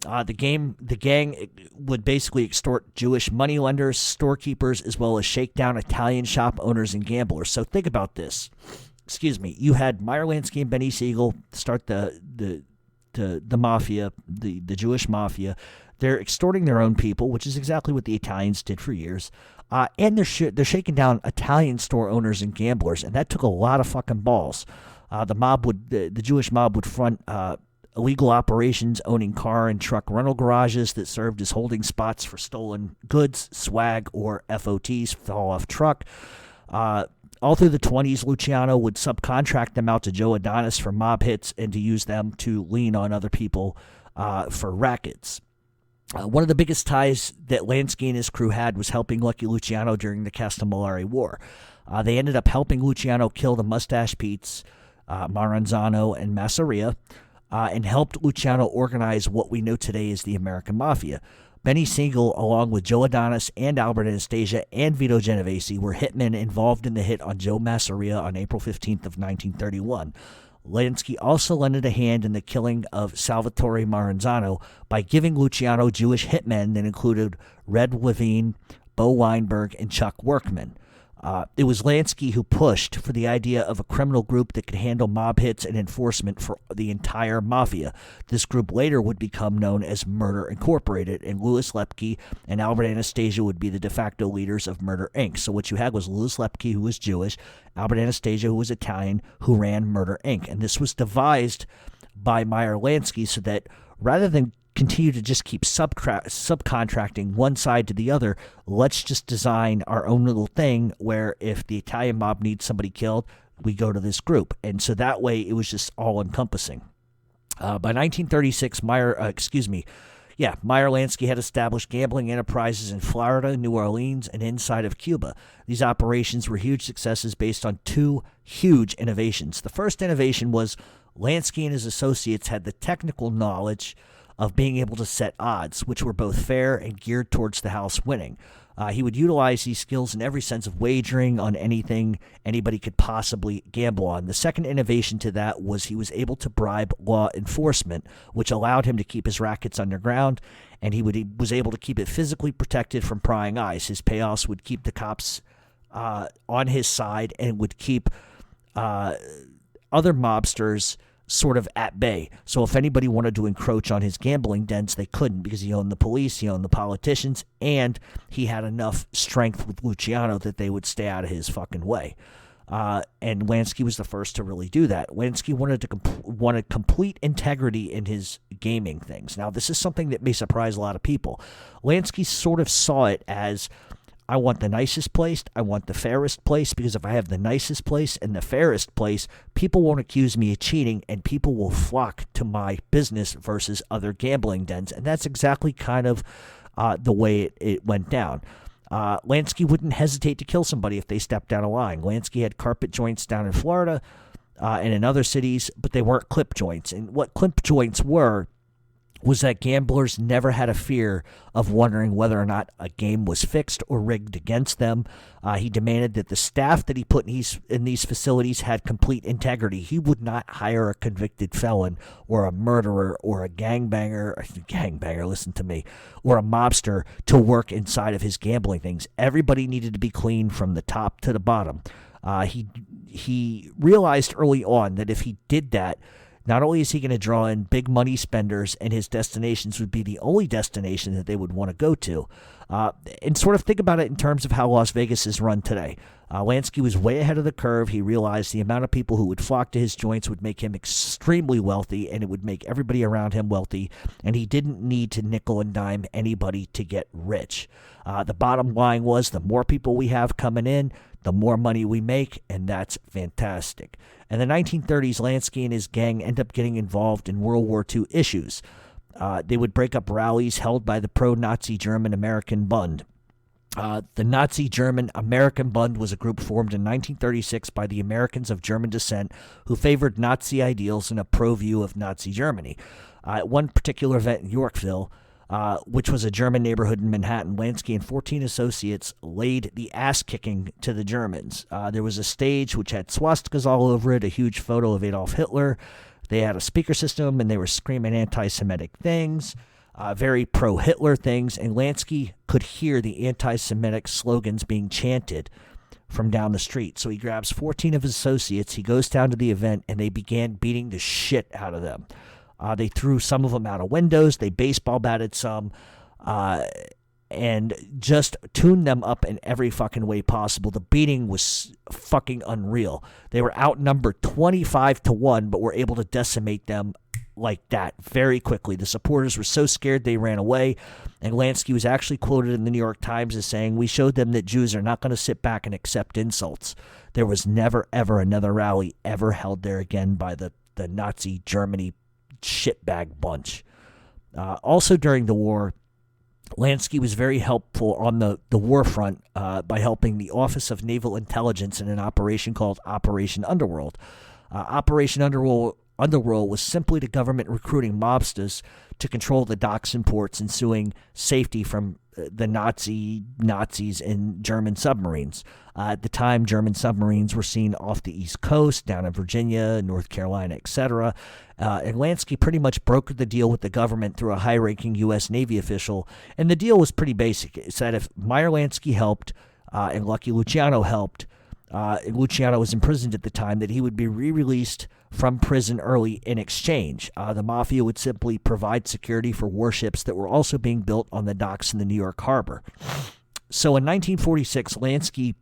The gang would basically extort Jewish moneylenders, storekeepers, as well as shake down Italian shop owners and gamblers. So think about this. You had Meyer Lansky and Benny Siegel start the mafia, the Jewish mafia. They're extorting their own people, which is exactly what the Italians did for years. And they're shaking down Italian store owners and gamblers, and that took a lot of fucking balls. The Jewish mob would front illegal operations owning car and truck rental garages that served as holding spots for stolen goods, swag, or FOTs, fall off truck. All through the 20s, Luciano would subcontract them out to Joe Adonis for mob hits and to use them to lean on other people for rackets. One of the biggest ties that Lansky and his crew had was helping Lucky Luciano during the Castellamare War. They ended up helping Luciano kill the Mustache Pete's, Maranzano, and Masseria, and helped Luciano organize what we know today as the American Mafia. Benny Siegel, along with Joe Adonis and Albert Anastasia and Vito Genovese, were hitmen involved in the hit on Joe Masseria on April 15th of 1931. Lansky also lended a hand in the killing of Salvatore Maranzano by giving Luciano Jewish hitmen that included Red Levine, Bo Weinberg, and Chuck Workman. It was Lansky who pushed for the idea of a criminal group that could handle mob hits and enforcement for the entire mafia. This group later would become known as Murder Incorporated, and Louis Lepke and Albert Anastasia would be the de facto leaders of Murder Inc. So what you had was Louis Lepke, who was Jewish, Albert Anastasia, who was Italian, who ran Murder Inc. And this was devised by Meyer Lansky so that rather than continue to just keep subcontracting one side to the other, let's just design our own little thing where if the Italian mob needs somebody killed, we go to this group. And so that way it was just all-encompassing. By 1936, Meyer Lansky had established gambling enterprises in Florida, New Orleans, and inside of Cuba. These operations were huge successes based on two huge innovations. The first innovation was Lansky and his associates had the technical knowledge of being able to set odds, which were both fair and geared towards the house winning. He would utilize these skills in every sense of wagering on anything anybody could possibly gamble on. The second innovation to that was he was able to bribe law enforcement, which allowed him to keep his rackets underground, and he was able to keep it physically protected from prying eyes. His payoffs would keep the cops on his side and would keep other mobsters sort of at bay. So if anybody wanted to encroach on his gambling dens, they couldn't, because he owned the police, he owned the politicians, and he had enough strength with Luciano that they would stay out of his fucking way. And Lansky was the first to really do that. Lansky wanted complete integrity in his gaming things. Now, this is something that may surprise a lot of people. Lansky sort of saw it as, I want the nicest place, I want the fairest place, because if I have the nicest place and the fairest place, people won't accuse me of cheating, and people will flock to my business versus other gambling dens. And that's exactly kind of the way it went down. Lansky wouldn't hesitate to kill somebody if they stepped out of line. Lansky had carpet joints down in Florida and in other cities, but they weren't clip joints. And what clip joints were was that gamblers never had a fear of wondering whether or not a game was fixed or rigged against them. He demanded that the staff that he put in these facilities had complete integrity. He would not hire a convicted felon or a murderer or a gangbanger, listen to me, or a mobster to work inside of his gambling things. Everybody needed to be clean from the top to the bottom. He realized early on that if he did that, not only is he going to draw in big money spenders, and his destinations would be the only destination that they would want to go to. And sort of think about it in terms of how Las Vegas is run today. Lansky was way ahead of the curve. He realized the amount of people who would flock to his joints would make him extremely wealthy, and it would make everybody around him wealthy, and he didn't need to nickel and dime anybody to get rich. The bottom line was, the more people we have coming in, the more money we make, and that's fantastic. In the 1930s, Lansky and his gang end up getting involved in World War II issues. They would break up rallies held by the pro-Nazi German-American Bund. The Nazi German-American Bund was a group formed in 1936 by the Americans of German descent who favored Nazi ideals and a pro-view of Nazi Germany. At one particular event in Yorkville, which was a German neighborhood in Manhattan, Lansky and 14 associates laid the ass-kicking to the Germans. There was a stage which had swastikas all over it, a huge photo of Adolf Hitler. They had a speaker system, and they were screaming anti-Semitic things, very pro-Hitler things, and Lansky could hear the anti-Semitic slogans being chanted from down the street. So he grabs 14 of his associates, he goes down to the event, and they began beating the shit out of them. They threw some of them out of windows. They baseball batted some, and just tuned them up in every fucking way possible. The beating was fucking unreal. They were outnumbered 25-1, but were able to decimate them like that very quickly. The supporters were so scared they ran away, and Lansky was actually quoted in the New York Times as saying, "We showed them that Jews are not going to sit back and accept insults." There was never, ever another rally ever held there again by the Nazi Germany shitbag bunch. Also during the war, Lansky was very helpful on the war front by helping the Office of Naval Intelligence in an operation called Operation Underworld. Operation Underworld was simply the government recruiting mobsters to control the docks and ports, ensuing safety from the Nazis in German submarines. At the time, German submarines were seen off the East Coast, down in Virginia, North Carolina, etc. And Lansky pretty much brokered the deal with the government through a high-ranking U.S. Navy official. And the deal was pretty basic. It said if Meyer Lansky helped and Lucky Luciano helped, and Luciano was imprisoned at the time, that he would be re-released from prison early in exchange. The mafia would simply provide security for warships that were also being built on the docks in the New York harbor. So in 1946, Lansky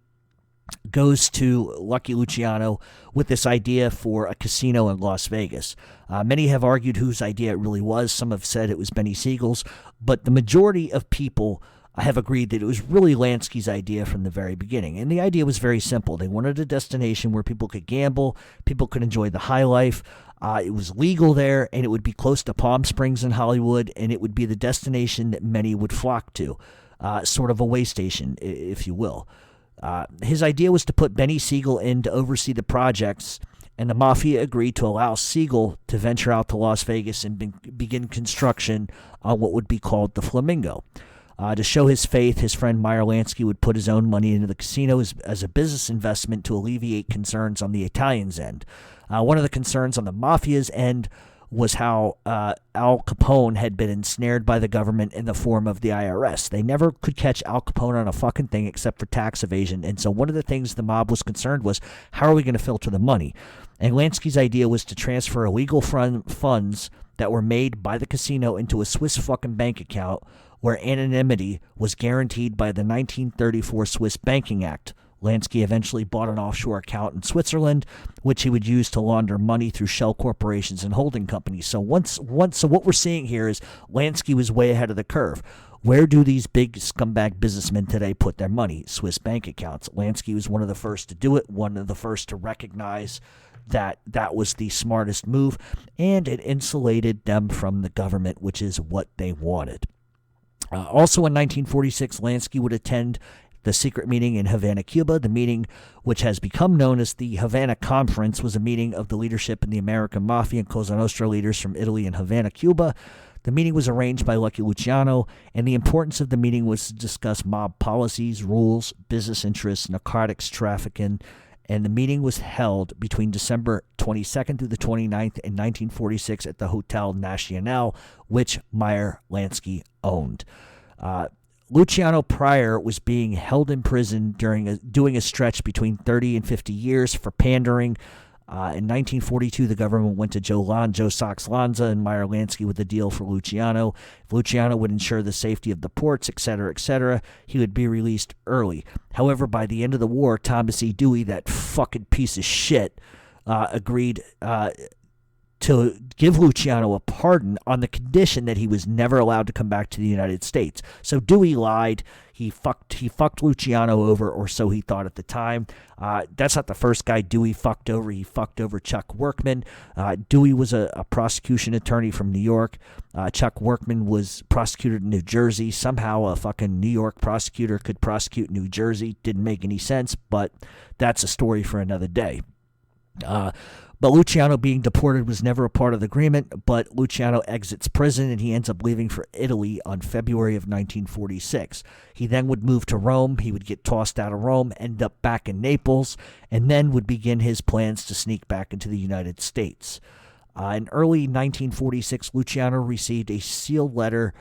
goes to Lucky Luciano with this idea for a casino in Las Vegas. Many have argued whose idea it really was. Some have said it was Benny Siegel's, but the majority of people have agreed that it was really Lansky's idea from the very beginning. And the idea was very simple. They wanted a destination where people could gamble, people could enjoy the high life. It was legal there, and it would be close to Palm Springs in Hollywood, and it would be the destination that many would flock to, sort of a way station, if you will. His idea was to put Benny Siegel in to oversee the projects and the Mafia agreed to allow Siegel to venture out to Las Vegas and begin construction on what would be called the Flamingo. To show his faith, his friend Meyer Lansky would put his own money into the casino as a business investment to alleviate concerns on the Italians' end. One of the concerns on the Mafia's end was how Al Capone had been ensnared by the government in the form of the IRS. They never could catch Al Capone on a fucking thing except for tax evasion. And so one of the things the mob was concerned was, how are we going to filter the money? And Lansky's idea was to transfer illegal funds that were made by the casino into a Swiss fucking bank account where anonymity was guaranteed by the 1934 Swiss Banking Act. Lansky eventually bought an offshore account in Switzerland, which he would use to launder money through shell corporations and holding companies. So so what we're seeing here is Lansky was way ahead of the curve. Where do these big scumbag businessmen today put their money? Swiss bank accounts. Lansky was one of the first to do it, one of the first to recognize that that was the smartest move, and it insulated them from the government, which is what they wanted. Also in 1946, Lansky would attend the secret meeting in Havana, Cuba. The meeting, which has become known as the Havana Conference, was a meeting of the leadership in the American Mafia and Cosa Nostra leaders from Italy and Havana, Cuba. The meeting was arranged by Lucky Luciano, and the importance of the meeting was to discuss mob policies, rules, business interests, narcotics trafficking, and the meeting was held between December 22nd through the 29th in 1946 at the Hotel Nacional, which Meyer Lansky owned. Luciano Pryor was being held in prison doing a stretch between 30 and 50 years for pandering. In 1942, the government went to Joe Sox Lanza and Meyer Lansky with a deal for Luciano. If Luciano would ensure the safety of the ports, etc., he would be released early. However, by the end of the war, Thomas E. Dewey, that fucking piece of shit, agreed to give Luciano a pardon on the condition that he was never allowed to come back to the United States. So Dewey lied. He fucked Luciano over, or so he thought at the time. That's not the first guy Dewey fucked over. He fucked over Chuck Workman. Dewey was a prosecution attorney from New York. Chuck Workman was prosecuted in New Jersey. Somehow a fucking New York prosecutor could prosecute New Jersey. Didn't make any sense, but that's a story for another day. But Luciano being deported was never a part of the agreement, but Luciano exits prison and he ends up leaving for Italy on February of 1946. He then would move to Rome. He would get tossed out of Rome, end up back in Naples, and then would begin his plans to sneak back into the United States. In early 1946, Luciano received a sealed letter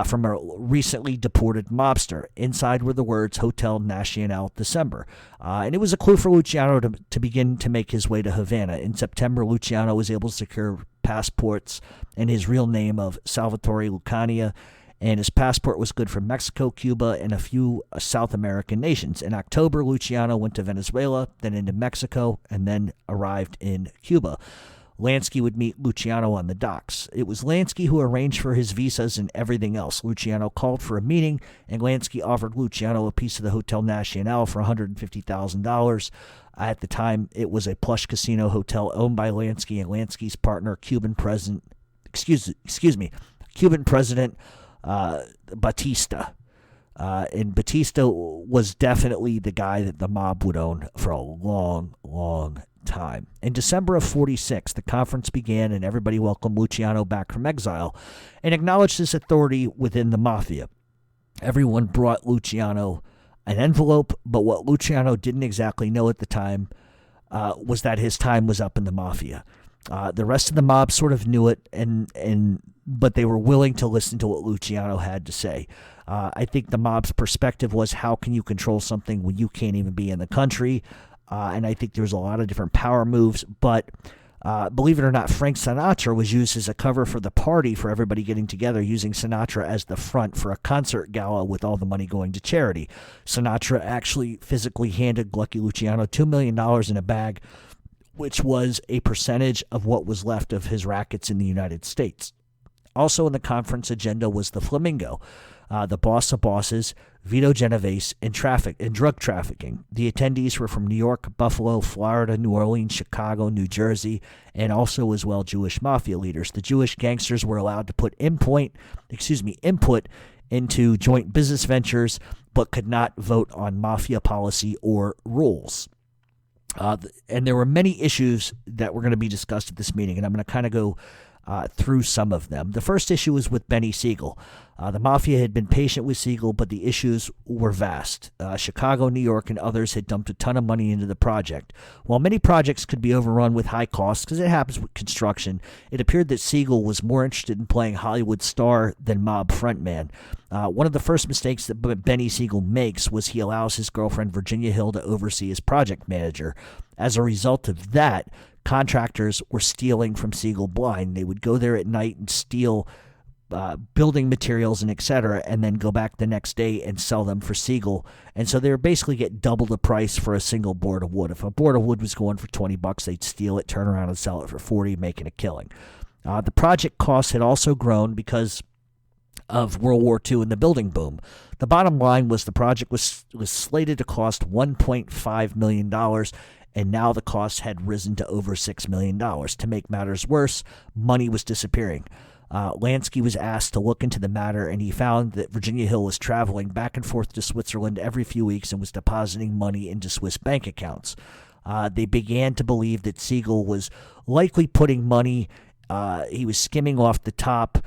from a recently deported mobster. Inside were the words Hotel Nacional, December. And it was a clue for Luciano to begin to make his way to Havana. In September, Luciano was able to secure passports in his real name of Salvatore Lucania, and his passport was good for Mexico, Cuba, and a few South American nations. In October, Luciano went to Venezuela, then into Mexico, and then arrived in Cuba. Lansky would meet Luciano on the docks. It was Lansky who arranged for his visas and everything else. Luciano called for a meeting, and Lansky offered Luciano a piece of the Hotel Nacional for $150,000. At the time, it was a plush casino hotel owned by Lansky and Lansky's partner, Cuban President Batista. And Batista was definitely the guy that the mob would own for a long, long time. In December of 46, the conference began and everybody welcomed Luciano back from exile and acknowledged his authority within the mafia. Everyone brought Luciano an envelope, but what Luciano didn't exactly know at the time was that his time was up in the mafia. The rest of the mob sort of knew it, but they were willing to listen to what Luciano had to say. I think the mob's perspective was, how can you control something when you can't even be in the country? And I think there's a lot of different power moves, but believe it or not, Frank Sinatra was used as a cover for the party for everybody getting together, using Sinatra as the front for a concert gala with all the money going to charity. Sinatra actually physically handed Lucky Luciano $2 million in a bag, which was a percentage of what was left of his rackets in the United States. Also in the conference agenda was the Flamingo, the boss of bosses, Vito Genovese, and drug trafficking. The attendees were from New York, Buffalo, Florida, New Orleans, Chicago, New Jersey, and also as well Jewish mafia leaders. The Jewish gangsters were allowed to put input into joint business ventures, but could not vote on mafia policy or rules. And there were many issues that were going to be discussed at this meeting, and I'm going to kind of go through some of them. The first issue was with Benny Siegel. The Mafia had been patient with Siegel, but the issues were vast. Chicago, New York, and others had dumped a ton of money into the project. While many projects could be overrun with high costs, because it happens with construction, it appeared that Siegel was more interested in playing Hollywood star than mob frontman. One of the first mistakes that Benny Siegel makes was he allows his girlfriend Virginia Hill to oversee as project manager. As a result of that, contractors were stealing from Siegel blind. They would go there at night and steal building materials and etc., and then go back the next day and sell them for Siegel. And so they were basically get double the price for a single board of wood. If a board of wood was going for $20, they'd steal it, turn around and sell it for $40, making a killing. The project costs had also grown because of World War II and the building boom. The bottom line was the project was slated to cost $1.5 million, and now the cost had risen to over $6 million. To make matters worse, money was disappearing. Lansky was asked to look into the matter, and he found that Virginia Hill was traveling back and forth to Switzerland every few weeks and was depositing money into Swiss bank accounts. They began to believe that Siegel was likely putting money, he was skimming off the top.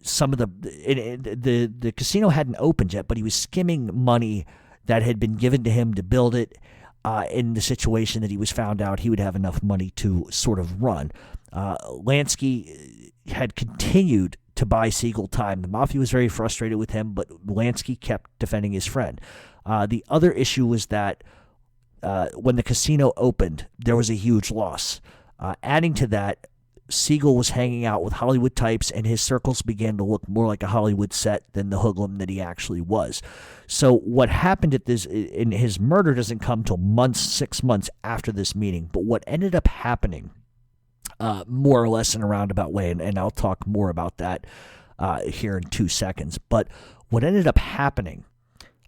Some of the casino hadn't opened yet, but he was skimming money that had been given to him to build it. In the situation that he was found out, he would have enough money to sort of run. Lansky had continued to buy Siegel time. The Mafia was very frustrated with him, but Lansky kept defending his friend. The other issue was that when the casino opened, there was a huge loss. Adding to that, Siegel was hanging out with Hollywood types, and his circles began to look more like a Hollywood set than the hoodlum that he actually was. So what happened at this, in his murder doesn't come till 6 months after this meeting, but what ended up happening, more or less in a roundabout way, and I'll talk more about that here in 2 seconds, but what ended up happening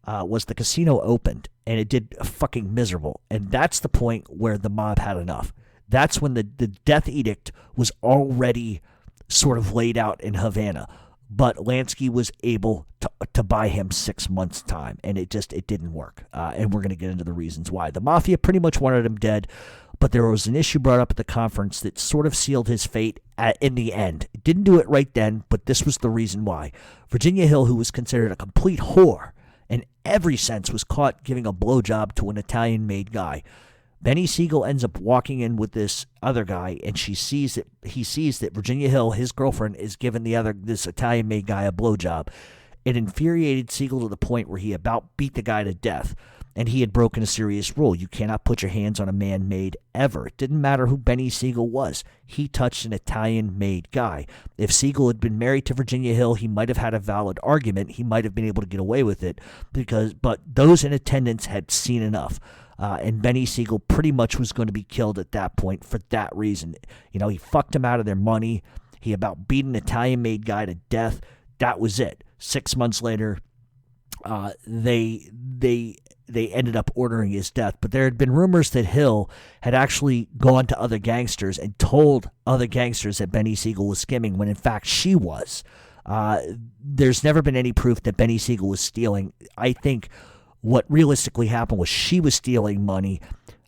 was the casino opened, and it did fucking miserable, and that's the point where the mob had enough. That's when the death edict was already sort of laid out in Havana. But Lansky was able to buy him 6 months' time, and it didn't work. And we're going to get into the reasons why. The Mafia pretty much wanted him dead, but there was an issue brought up at the conference that sort of sealed his fate in the end. It didn't do it right then, but this was the reason why. Virginia Hill, who was considered a complete whore in every sense, was caught giving a blowjob to an Italian-made guy. Benny Siegel ends up walking in with this other guy, and he sees that Virginia Hill, his girlfriend, is giving this Italian-made guy a blowjob. It infuriated Siegel to the point where he about beat the guy to death, and he had broken a serious rule. You cannot put your hands on a man-made ever. It didn't matter who Benny Siegel was. He touched an Italian-made guy. If Siegel had been married to Virginia Hill, he might have had a valid argument. He might have been able to get away with it, but those in attendance had seen enough. And Benny Siegel pretty much was going to be killed at that point for that reason. You know, he fucked him out of their money. He about beat an Italian-made guy to death. That was it. 6 months later, they ended up ordering his death. But there had been rumors that Hill had actually gone to other gangsters and told other gangsters that Benny Siegel was skimming, when in fact she was. There's never been any proof that Benny Siegel was stealing. I think what realistically happened was she was stealing money,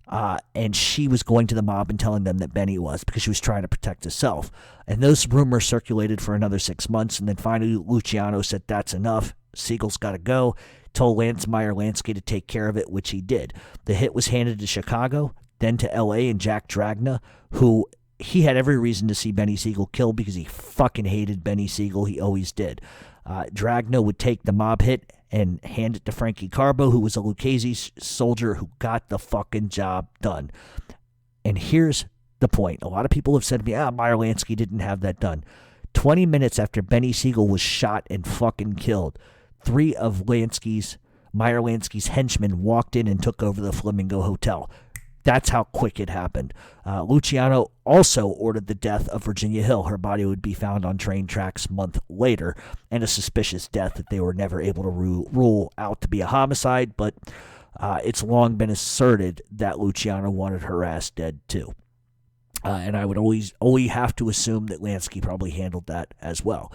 and she was going to the mob and telling them that Benny was, because she was trying to protect herself. And those rumors circulated for another 6 months, and then finally Luciano said, that's enough. Siegel's got to go. Told Meyer Lansky to take care of it, which he did. The hit was handed to Chicago, then to L.A. and Jack Dragna, who he had every reason to see Benny Siegel killed because he fucking hated Benny Siegel. He always did. Dragna would take the mob hit and hand it to Frankie Carbo, who was a Lucchese soldier who got the fucking job done. And here's the point. A lot of people have said to me, Meyer Lansky didn't have that done. 20 minutes after Benny Siegel was shot and fucking killed, 3 of Meyer Lansky's henchmen walked in and took over the Flamingo Hotel. That's how quick it happened. Luciano also ordered the death of Virginia Hill. Her body would be found on train tracks a month later, and a suspicious death that they were never able to rule out to be a homicide, but it's long been asserted that Luciano wanted her ass dead too. And I would always have to assume that Lansky probably handled that as well.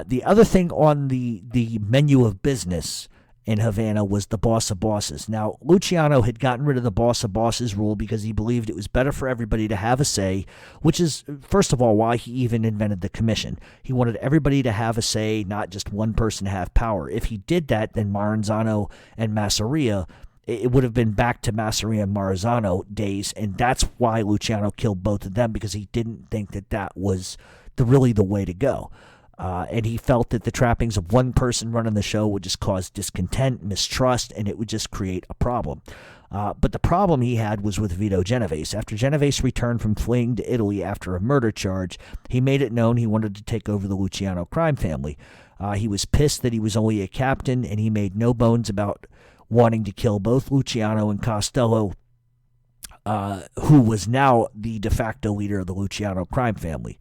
The other thing on the menu of business in Havana was the boss of bosses. Now, Luciano had gotten rid of the boss of bosses rule because he believed it was better for everybody to have a say, which is, first of all, why he even invented the commission. He wanted everybody to have a say, not just one person to have power. If he did that, then Maranzano and Masseria, it would have been back to Masseria and Maranzano days, and that's why Luciano killed both of them, because he didn't think that that was really the way to go. And he felt that the trappings of one person running the show would just cause discontent, mistrust, and it would just create a problem. But the problem he had was with Vito Genovese. After Genovese returned from fleeing to Italy after a murder charge, he made it known he wanted to take over the Luciano crime family. He was pissed that he was only a captain, and he made no bones about wanting to kill both Luciano and Costello, who was now the de facto leader of the Luciano crime family.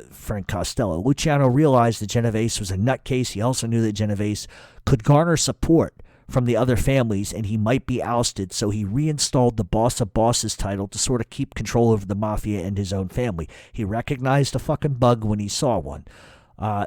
Frank Costello. Luciano realized that Genovese was a nutcase. He also knew that Genovese could garner support from the other families and he might be ousted, so he reinstalled the boss of bosses title to sort of keep control over the mafia and his own family. He recognized a fucking bug when he saw one.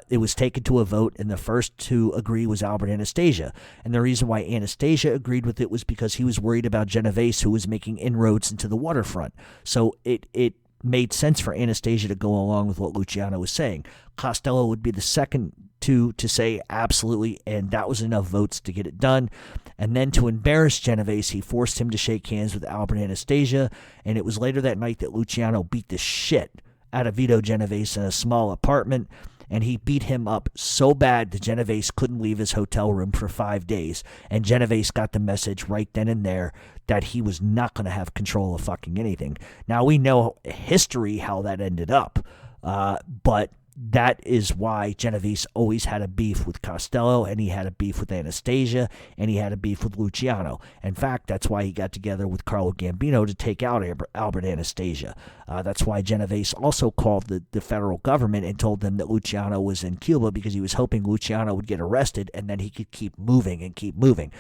It was taken to a vote, and the first to agree was Albert Anastasia. And the reason why Anastasia agreed with it was because he was worried about Genovese, who was making inroads into the waterfront. So it made sense for Anastasia to go along with what Luciano was saying. Costello would be the second to say absolutely, and that was enough votes to get it done. And then to embarrass Genovese, he forced him to shake hands with Albert Anastasia, and it was later that night that Luciano beat the shit out of Vito Genovese in a small apartment, and he beat him up so bad that Genovese couldn't leave his hotel room for 5 days, and Genovese got the message right then and there that he was not going to have control of fucking anything. Now, we know history how that ended up, but that is why Genovese always had a beef with Costello, and he had a beef with Anastasia, and he had a beef with Luciano. In fact, that's why he got together with Carlo Gambino to take out Albert Anastasia. That's why Genovese also called the federal government and told them that Luciano was in Cuba because he was hoping Luciano would get arrested and then he could keep moving and keep moving.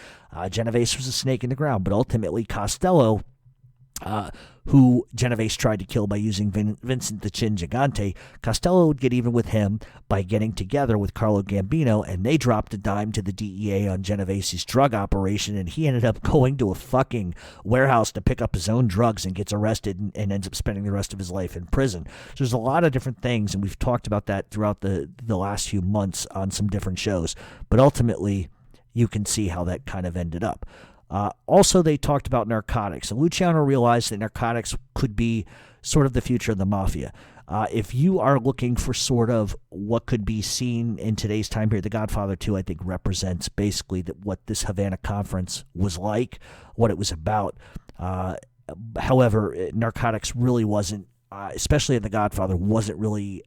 Genovese was a snake in the ground, but ultimately Costello, who Genovese tried to kill by using Vincent the Chin Gigante, Costello would get even with him by getting together with Carlo Gambino, and they dropped a dime to the DEA on Genovese's drug operation, and he ended up going to a fucking warehouse to pick up his own drugs and gets arrested and ends up spending the rest of his life in prison. So there's a lot of different things, and we've talked about that throughout the last few months on some different shows, but ultimately you can see how that kind of ended up. Also, they talked about narcotics, and Luciano realized that narcotics could be sort of the future of the mafia. If you are looking for sort of what could be seen in today's time period, The Godfather 2, I think, represents basically what this Havana conference was like, what it was about. However, narcotics really wasn't, especially in The Godfather, wasn't really,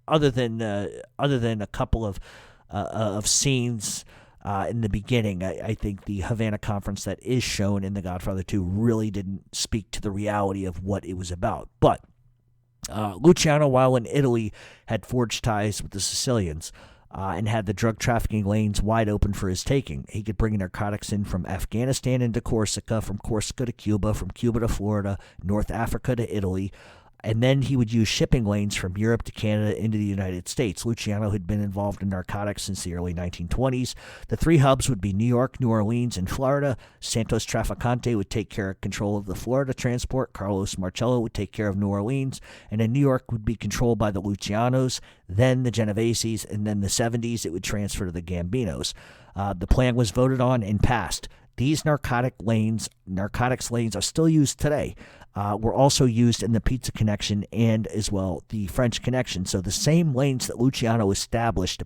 other than a couple of scenes in the beginning. I think the Havana conference that is shown in The Godfather 2 really didn't speak to the reality of what it was about. But Luciano, while in Italy, had forged ties with the Sicilians and had the drug trafficking lanes wide open for his taking. He could bring narcotics in from Afghanistan into Corsica, from Corsica to Cuba, from Cuba to Florida, North Africa to Italy. And then he would use shipping lanes from Europe to Canada into the United States. Luciano had been involved in narcotics since the early 1920s. The three hubs would be New York, New Orleans, and Florida. Santos Trafficante would take care of control of the Florida transport. Carlos Marcello would take care of New Orleans. And then New York would be controlled by the Lucianos, then the Genoveses, and then the 70s it would transfer to the Gambinos. The plan was voted on and passed. These narcotics lanes are still used today. Were also used in the Pizza Connection and as well the French Connection. So the same lanes that Luciano established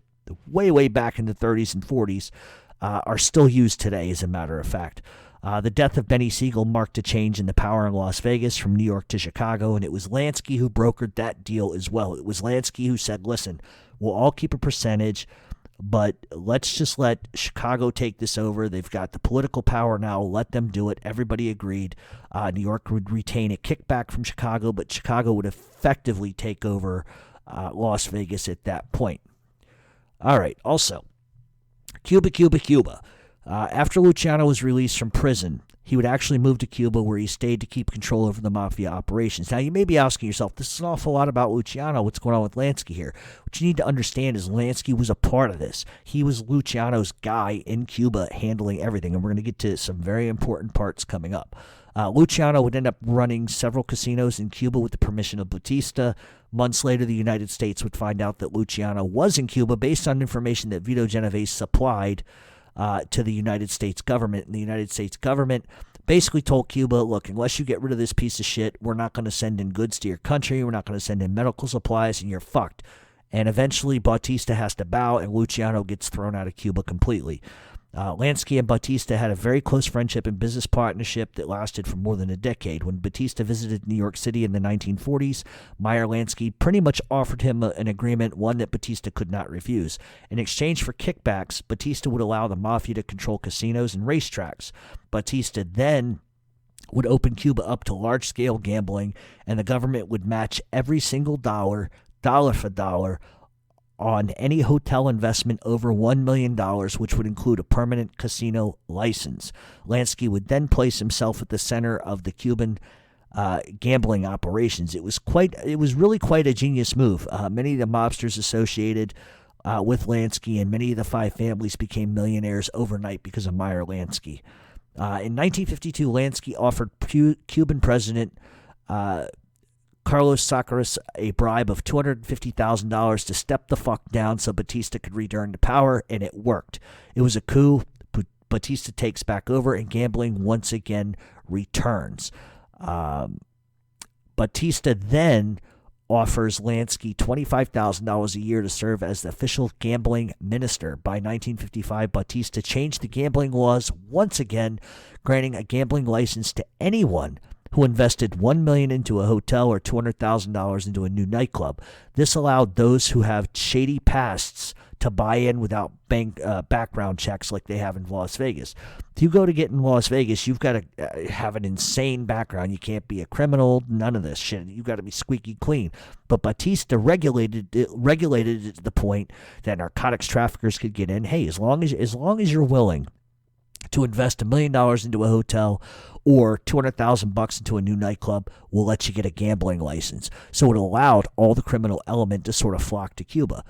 way, way back in the 30s and 40s are still used today, as a matter of fact. The death of Benny Siegel marked a change in the power in Las Vegas from New York to Chicago, and it was Lansky who brokered that deal as well. It was Lansky who said, listen, we'll all keep a percentage, but let's just let Chicago take this over. They've got the political power now. Let them do it. Everybody agreed. New York would retain a kickback from Chicago, but Chicago would effectively take over Las Vegas at that point. All right. Also, Cuba. After Luciano was released from prison, he would actually move to Cuba, where he stayed to keep control over the mafia operations. Now, you may be asking yourself, this is an awful lot about Luciano. What's going on with Lansky here? What you need to understand is Lansky was a part of this. He was Luciano's guy in Cuba handling everything, and we're going to get to some very important parts coming up. Luciano would end up running several casinos in Cuba with the permission of Batista. Months later, the United States would find out that Luciano was in Cuba based on information that Vito Genovese supplied to the United States government. And the United States government basically told Cuba, look, unless you get rid of this piece of shit, we're not going to send in goods to your country. We're not going to send in medical supplies, and you're fucked. And eventually, Batista has to bow, and Luciano gets thrown out of Cuba completely. Lansky and Batista had a very close friendship and business partnership that lasted for more than a decade. When Batista visited New York City in the 1940s, Meyer Lansky pretty much offered him an agreement, one that Batista could not refuse. In exchange for kickbacks, Batista would allow the mafia to control casinos and racetracks. Batista then would open Cuba up to large-scale gambling, and the government would match every single dollar for dollar, on any hotel investment over $1 million, which would include a permanent casino license. Lansky would then place himself at the center of the Cuban gambling operations. It was really quite a genius move. Many of the mobsters associated with Lansky and many of the five families became millionaires overnight because of Meyer Lansky. In 1952, Lansky offered Cuban President Carlos Sacaras a bribe of $250,000 to step the fuck down so Batista could return to power, and it worked. It was a coup. Batista takes back over, and gambling once again returns. Batista then offers Lansky $25,000 a year to serve as the official gambling minister. By 1955, Batista changed the gambling laws once again, granting a gambling license to anyone who invested $1 million into a hotel or $200,000 into a new nightclub. This allowed those who have shady pasts to buy in without background checks like they have in Las Vegas. If you go to get in Las Vegas, you've got to have an insane background. You can't be a criminal, none of this shit. You've got to be squeaky clean. But Batista regulated it to the point that narcotics traffickers could get in. Hey, as long as you're willing to invest $1 million into a hotel or $200,000 into a new nightclub, we'll let you get a gambling license. So it allowed all the criminal element to sort of flock to Cuba.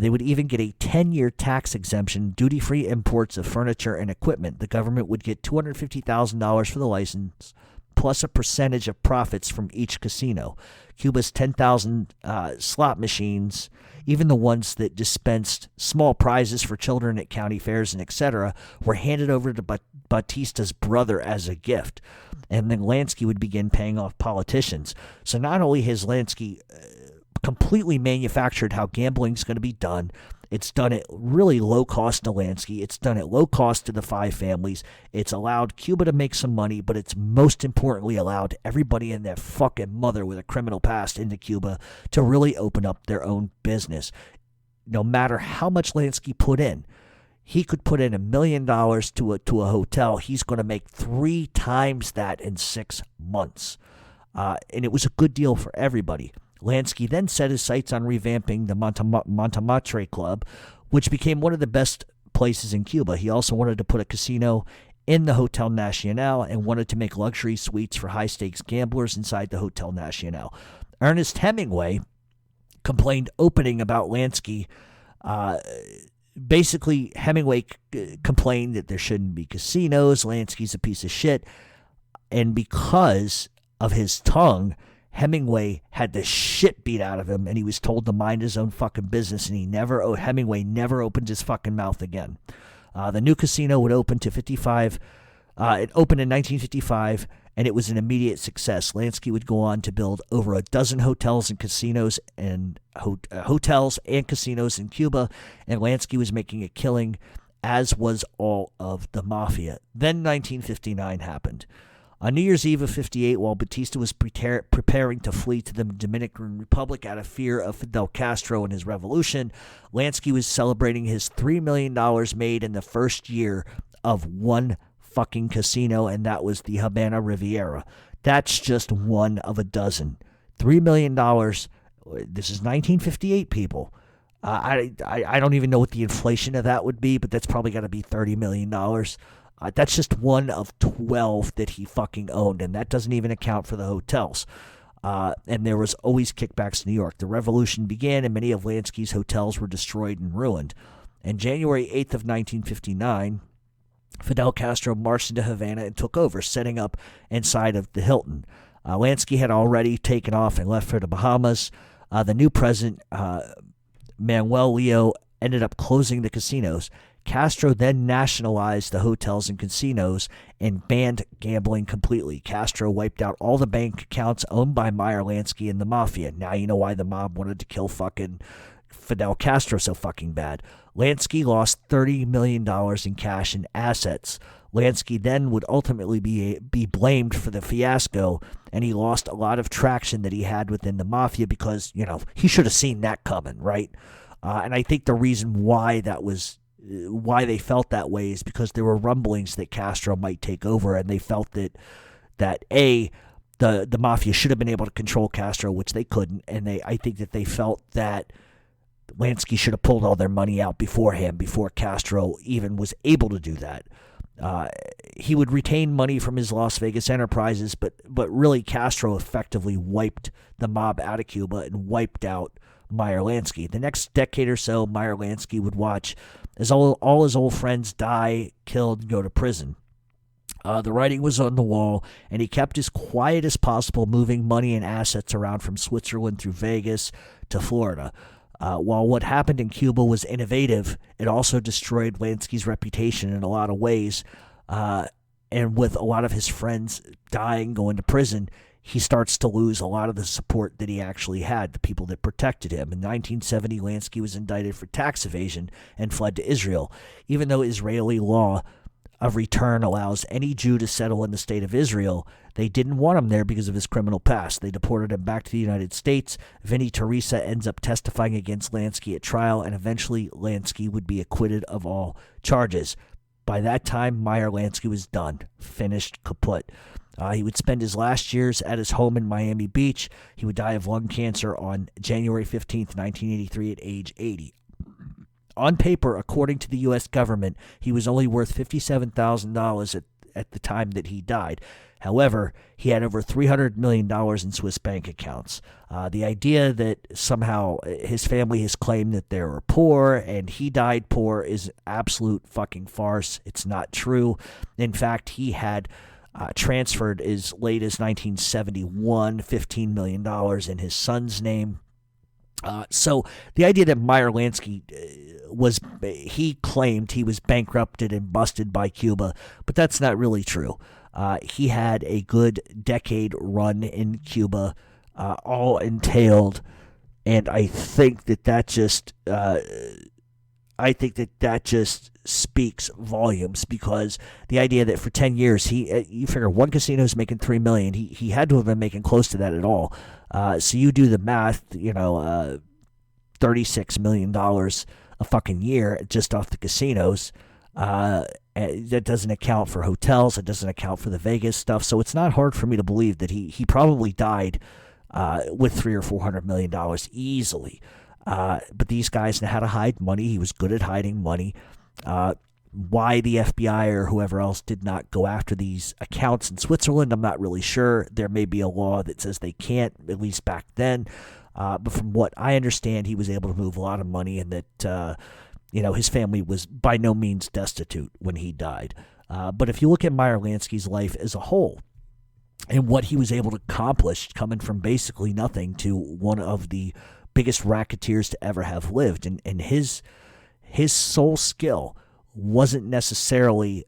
They would even get a 10-year tax exemption, duty-free imports of furniture and equipment. The government would get $250,000 for the license, plus a percentage of profits from each casino. Cuba's 10,000 slot machines, even the ones that dispensed small prizes for children at county fairs and etc., were handed over to Batista's brother as a gift. And then Lansky would begin paying off politicians. So not only has Lansky completely manufactured how gambling is going to be done, it's done at really low cost to Lansky. It's done at low cost to the five families. It's allowed Cuba to make some money, but it's most importantly allowed everybody and their fucking mother with a criminal past into Cuba to really open up their own business. No matter how much Lansky put in, he could put in $1 million to a hotel. He's going to make 3 times that in 6 months. And it was a good deal for everybody. Lansky then set his sights on revamping the Montmartre Club, which became one of the best places in Cuba. He also wanted to put a casino in the Hotel Nacional and wanted to make luxury suites for high-stakes gamblers inside the Hotel Nacional. Ernest Hemingway complained opening about Lansky. Basically, Hemingway complained that there shouldn't be casinos. Lansky's a piece of shit. And because of his tongue, Hemingway had the shit beat out of him, and he was told to mind his own fucking business, and Hemingway never opened his fucking mouth again. The new casino would open to 55. It opened in 1955, and it was an immediate success. Lansky would go on to build over a dozen hotels and casinos and hotels and casinos in Cuba, and Lansky was making a killing, as was all of the mafia. Then 1959 happened. On New Year's Eve of 58, while Batista was preparing to flee to the Dominican Republic out of fear of Fidel Castro and his revolution, Lansky was celebrating his $3 million made in the first year of one fucking casino, and that was the Habana Riviera. That's just one of a dozen. $3 million. This is 1958, people. I don't even know what the inflation of that would be, but that's probably got to be $30 million. That's just one of 12 that he fucking owned, and that doesn't even account for the hotels. And there was always kickbacks in New York. The revolution began, and many of Lansky's hotels were destroyed and ruined. And January 8th of 1959, Fidel Castro marched into Havana and took over, setting up inside of the Hilton. Lansky had already taken off and left for the Bahamas. The new president, Manuel Leo, ended up closing the casinos. Castro then nationalized the hotels and casinos and banned gambling completely. Castro wiped out all the bank accounts owned by Meyer Lansky and the Mafia. Now you know why the mob wanted to kill fucking Fidel Castro so fucking bad. Lansky lost $30 million in cash and assets. Lansky then would ultimately be blamed for the fiasco, and he lost a lot of traction that he had within the Mafia because, he should have seen that coming, right? And I think the reason why they felt that way is because there were rumblings that Castro might take over, and they felt that the Mafia should have been able to control Castro, which they couldn't, and I think that they felt that Lansky should have pulled all their money out beforehand, before Castro even was able to do that. He would retain money from his Las Vegas enterprises, but really Castro effectively wiped the mob out of Cuba and wiped out Meyer Lansky. The next decade or so, Meyer Lansky would watch as all his old friends die, killed, and go to prison. The writing was on the wall, and he kept as quiet as possible, moving money and assets around from Switzerland through Vegas to Florida. While what happened in Cuba was innovative, it also destroyed Lansky's reputation in a lot of ways. And with a lot of his friends dying, going to prison, he starts to lose a lot of the support that he actually had, the people that protected him. In 1970, Lansky was indicted for tax evasion and fled to Israel. Even though Israeli law of return allows any Jew to settle in the state of Israel, they didn't want him there because of his criminal past. They deported him back to the United States. Vinnie Teresa ends up testifying against Lansky at trial, and eventually Lansky would be acquitted of all charges. By that time, Meyer Lansky was done, finished, kaput. He would spend his last years at his home in Miami Beach. He would die of lung cancer on January 15th, 1983 at age 80. On paper, according to the U.S. government, he was only worth $57,000 at the time that he died. However, he had over $300 million in Swiss bank accounts. The idea that somehow his family has claimed that they were poor and he died poor is absolute fucking farce. It's not true. In fact, he had transferred as late as 1971 $15 million in his son's name. So the idea that Meyer Lansky he claimed he was bankrupted and busted by Cuba, but that's not really true. He had a good decade run in Cuba, all entailed, and I think that just speaks volumes, because the idea that for 10 years you figure one casino is making $3 million, he had to have been making close to that at all. So you do the math, $36 million a fucking year just off the casinos. That doesn't account for hotels. It doesn't account for the Vegas stuff. So it's not hard for me to believe that he probably died with $300 or $400 million easily. But these guys know how to hide money. He was good at hiding money. Why the FBI or whoever else did not go after these accounts in Switzerland, I'm not really sure. There may be a law that says they can't, at least back then. But from what I understand, he was able to move a lot of money, and that his family was by no means destitute when he died. But if you look at Meyer Lansky's life as a whole, and what he was able to accomplish, coming from basically nothing to one of the biggest racketeers to ever have lived, and his sole skill wasn't necessarily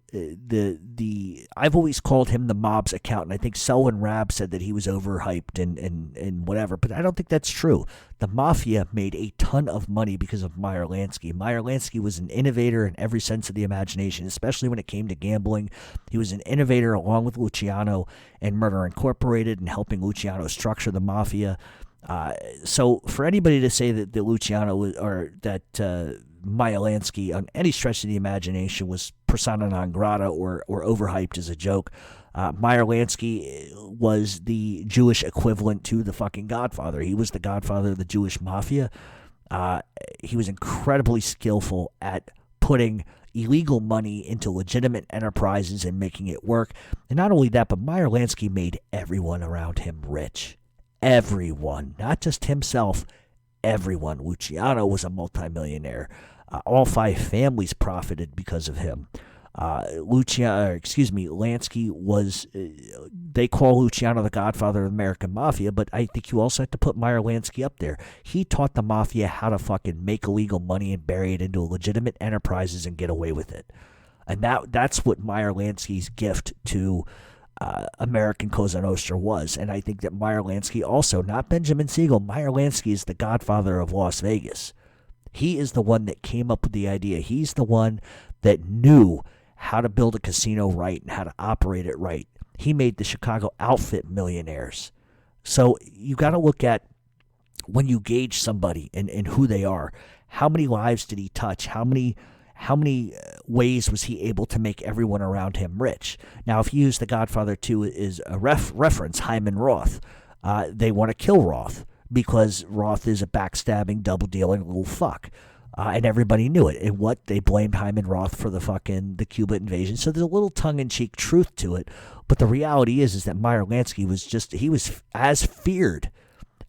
I've always called him the mob's accountant. I think Selwyn Rabb said that he was overhyped and whatever, but I don't think that's true. The Mafia made a ton of money because of Meyer Lansky. Meyer Lansky was an innovator in every sense of the imagination, especially when it came to gambling. He was an innovator along with Luciano and Murder Incorporated, and helping Luciano structure the Mafia. So for anybody to say that Luciano or that Meyer Lansky on any stretch of the imagination was persona non grata or overhyped as a joke, Meyer Lansky was the Jewish equivalent to the fucking Godfather. He was the Godfather of the Jewish Mafia. He was incredibly skillful at putting illegal money into legitimate enterprises and making it work. And not only that, but Meyer Lansky made everyone around him rich. Everyone, not just himself, everyone. Luciano was a multimillionaire. All 5 families profited because of him. Lansky was, they call Luciano the godfather of the American Mafia, but I think you also have to put Meyer Lansky up there. He taught the Mafia how to fucking make illegal money and bury it into legitimate enterprises and get away with it. And that's what Meyer Lansky's gift to American Cosa Nostra was. And I think that Meyer Lansky also, not Benjamin Siegel, Meyer Lansky is the godfather of Las Vegas. He is the one that came up with the idea. He's the one that knew how to build a casino right and how to operate it right. He made the Chicago outfit millionaires. So you got to look at, when you gauge somebody and who they are, how many lives did he touch? How many ways was he able to make everyone around him rich? Now, if you use The Godfather 2 as a reference, Hyman Roth, they want to kill Roth because Roth is a backstabbing, double-dealing little fuck. And everybody knew it. And what? They blamed Hyman Roth for the Cuba invasion. So there's a little tongue-in-cheek truth to it. But the reality is that Meyer Lansky he was as feared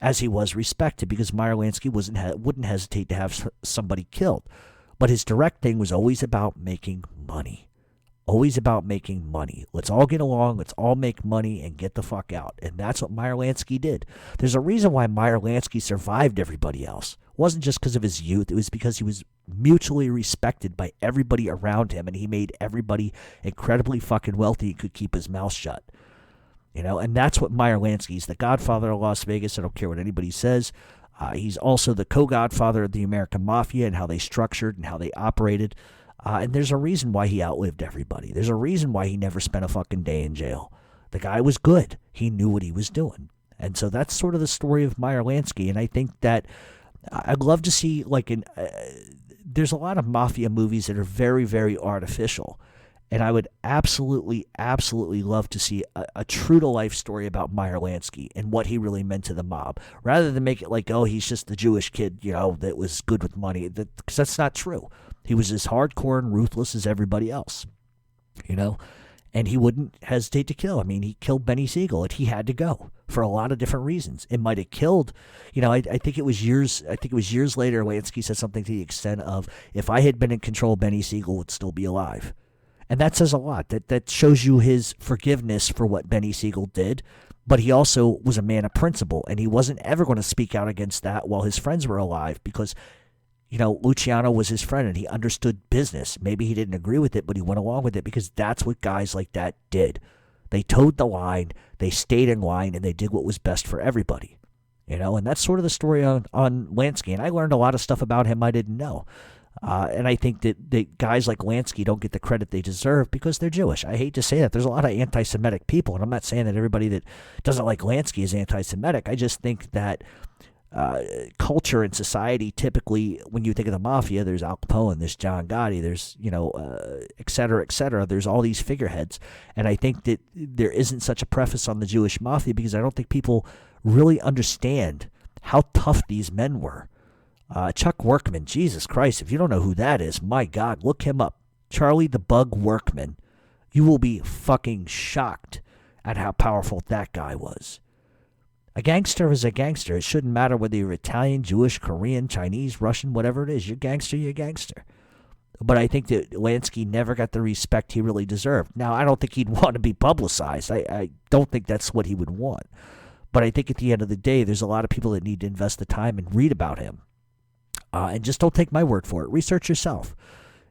as he was respected, because Meyer Lansky wouldn't hesitate to have somebody killed. But his direct thing was always about making money. Always about making money. Let's all get along. Let's all make money and get the fuck out. And that's what Meyer Lansky did. There's a reason why Meyer Lansky survived everybody else. It wasn't just because of his youth. It was because he was mutually respected by everybody around him, and he made everybody incredibly fucking wealthy and could keep his mouth shut. And that's what Meyer Lansky. He's the godfather of Las Vegas. I don't care what anybody says. He's also the co-godfather of the American Mafia and how they structured and how they operated. And there's a reason why he outlived everybody. There's a reason why he never spent a fucking day in jail. The guy was good. He knew what he was doing. And so that's sort of the story of Meyer Lansky. And I think that I'd love to see, there's a lot of mafia movies that are very, very artificial. And I would absolutely, absolutely love to see a true-to-life story about Meyer Lansky and what he really meant to the mob, rather than make it like, oh, he's just the Jewish kid, that was good with money. Because that's not true. He was as hardcore and ruthless as everybody else, and he wouldn't hesitate to kill. I mean, he killed Benny Siegel, and he had to go for a lot of different reasons. It might have killed, I think it was years later, Lansky said something to the extent of, if I had been in control, Benny Siegel would still be alive. And that says a lot. That shows you his forgiveness for what Benny Siegel did, but he also was a man of principle, and he wasn't ever going to speak out against that while his friends were alive, because Luciano was his friend and he understood business. Maybe he didn't agree with it, but he went along with it because that's what guys like that did. They towed the line, they stayed in line, and they did what was best for everybody. And that's sort of the story on Lansky. And I learned a lot of stuff about him I didn't know. And I think that guys like Lansky don't get the credit they deserve because they're Jewish. I hate to say that. There's a lot of anti-Semitic people, and I'm not saying that everybody that doesn't like Lansky is anti-Semitic. I just think that culture and society, typically, when you think of the mafia, there's Al Capone, there's John Gotti, there's, et cetera, et cetera. There's all these figureheads. And I think that there isn't such a preface on the Jewish mafia because I don't think people really understand how tough these men were. Chuck Workman, Jesus Christ, if you don't know who that is, my God, look him up. Charlie the Bug Workman. You will be fucking shocked at how powerful that guy was. A gangster is a gangster. It shouldn't matter whether you're Italian, Jewish, Korean, Chinese, Russian, whatever it is. You're gangster, you're gangster. But I think that Lansky never got the respect he really deserved. Now, I don't think he'd want to be publicized. I don't think that's what he would want. But I think at the end of the day, there's a lot of people that need to invest the time and read about him. And just don't take my word for it. Research yourself.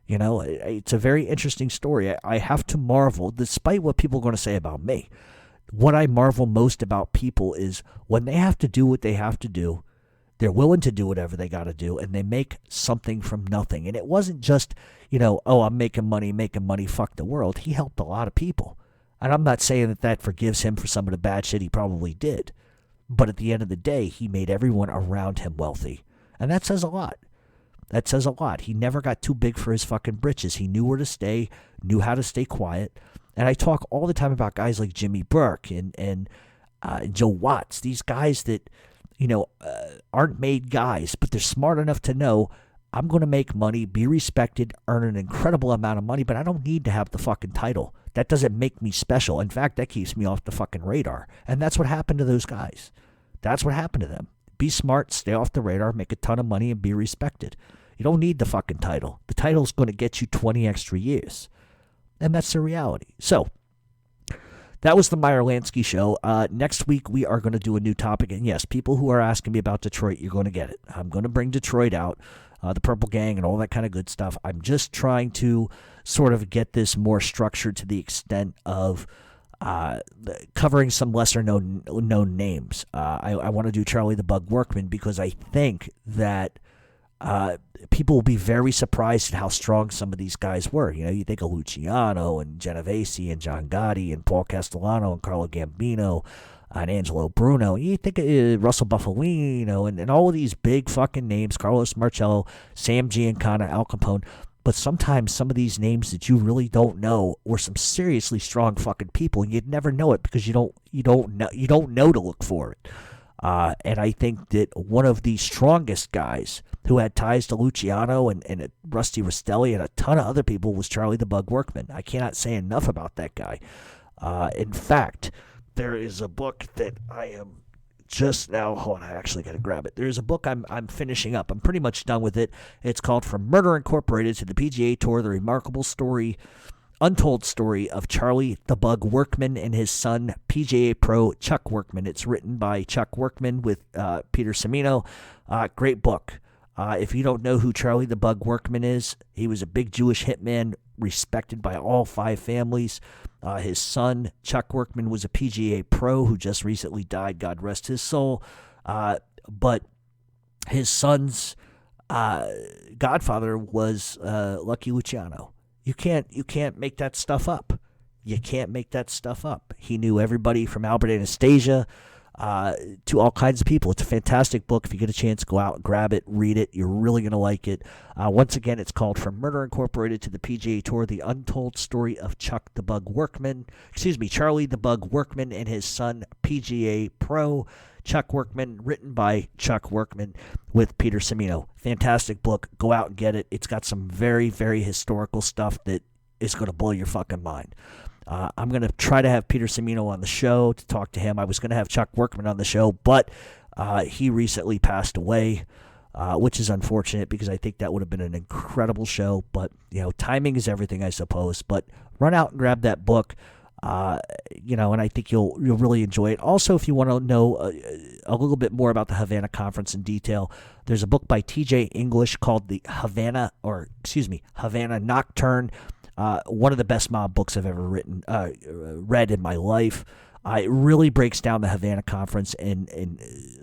It's a very interesting story. I have to marvel, despite what people are going to say about me. What I marvel most about people is when they have to do what they have to do, they're willing to do whatever they got to do, and they make something from nothing. And it wasn't just, oh, I'm making money, fuck the world. He helped a lot of people. And I'm not saying that forgives him for some of the bad shit he probably did. But at the end of the day, he made everyone around him wealthy. And that says a lot. That says a lot. He never got too big for his fucking britches. He knew where to stay, knew how to stay quiet. And I talk all the time about guys like Jimmy Burke and Joe Watts. These guys that, aren't made guys, but they're smart enough to know I'm going to make money, be respected, earn an incredible amount of money, but I don't need to have the fucking title. That doesn't make me special. In fact, that keeps me off the fucking radar. And that's what happened to those guys. That's what happened to them. Be smart, stay off the radar, make a ton of money, and be respected. You don't need the fucking title. The title's going to get you 20 extra years. And that's the reality. So, that was the Meyer Lansky show. Next week, we are going to do a new topic. And yes, people who are asking me about Detroit, you're going to get it. I'm going to bring Detroit out, the Purple Gang, and all that kind of good stuff. I'm just trying to sort of get this more structured to the extent of covering some lesser known names. I want to do Charlie the Bug Workman because I think that people will be very surprised at how strong some of these guys were. You know, you think of Luciano and Genovese and John Gotti and Paul Castellano and Carlo Gambino and Angelo Bruno. You think of Russell Buffalino and all of these big fucking names, Carlos Marcello, Sam Giancana, Al Capone. But sometimes some of these names that you really don't know were some seriously strong fucking people, and you'd never know it because you don't know to look for it. And I think that one of the strongest guys who had ties to Luciano and Rusty Rastelli and a ton of other people was Charlie the Bug Workman. I cannot say enough about that guy. In fact, there is a book that I am just now, hold on, I actually got to grab it. There's a book I'm finishing up. I'm pretty much done with it. It's called From Murder Incorporated to the PGA Tour, the remarkable story, untold story of Charlie the Bug Workman and his son, PGA Pro Chuck Workman. It's written by Chuck Workman with Peter Semino. Great book. If you don't know who Charlie the Bug Workman is, he was a big Jewish hitman, respected by all 5 families. His son, Chuck Workman, was a PGA pro who just recently died, God rest his soul. But his son's godfather was Lucky Luciano. You can't make that stuff up. You can't make that stuff up. He knew everybody from Albert Anastasia to all kinds of people. It's a fantastic book. If you get a chance, go out and grab it, read it. You're really going to like it. Once again, it's called From Murder Incorporated to the PGA Tour, the untold story of Charlie the Bug Workman and his son, PGA Pro Chuck Workman, written by Chuck Workman with Peter Semino. Fantastic book. Go out and get it. It's got some very, very historical stuff that is going to blow your fucking mind. I'm going to try to have Peter Semino on the show to talk to him. I was going to have Chuck Workman on the show, but he recently passed away, which is unfortunate because I think that would have been an incredible show. But, you know, timing is everything, I suppose. But run out and grab that book, and I think you'll really enjoy it. Also, if you want to know a little bit more about the Havana Conference in detail, there's a book by T.J. English called Havana Nocturne. One of the best mob books I've ever read in my life. It really breaks down the Havana Conference in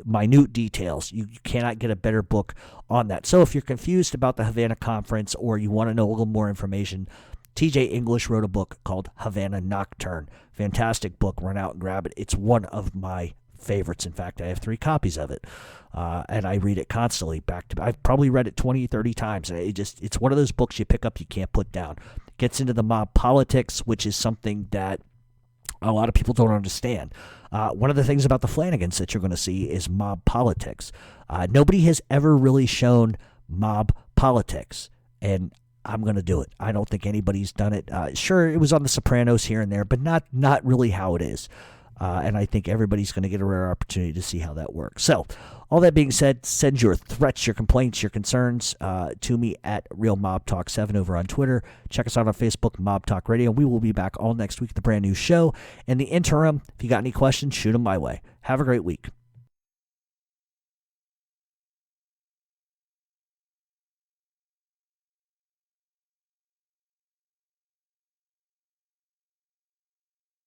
minute details. You cannot get a better book on that. So if you're confused about the Havana Conference or you want to know a little more information, T.J. English wrote a book called Havana Nocturne. Fantastic book. Run out and grab it. It's one of my favorites. In fact, I have 3 copies of it, and I read it constantly back to. I've probably read it 20, 30 times, and it's one of those books you pick up, you can't put down. Gets into the mob politics, which is something that a lot of people don't understand. One of the things about the Flannagans that you're going to see is mob politics. Nobody has ever really shown mob politics, and I'm going to do it. I don't think anybody's done it. Sure, it was on The Sopranos here and there, but not really how it is. And I think everybody's going to get a rare opportunity to see how that works. So, all that being said, send your threats, your complaints, your concerns to me at Real Mob Talk 7 over on Twitter. Check us out on Facebook, Mob Talk Radio. We will be back all next week with a brand new show. In the interim, if you got any questions, shoot them my way. Have a great week.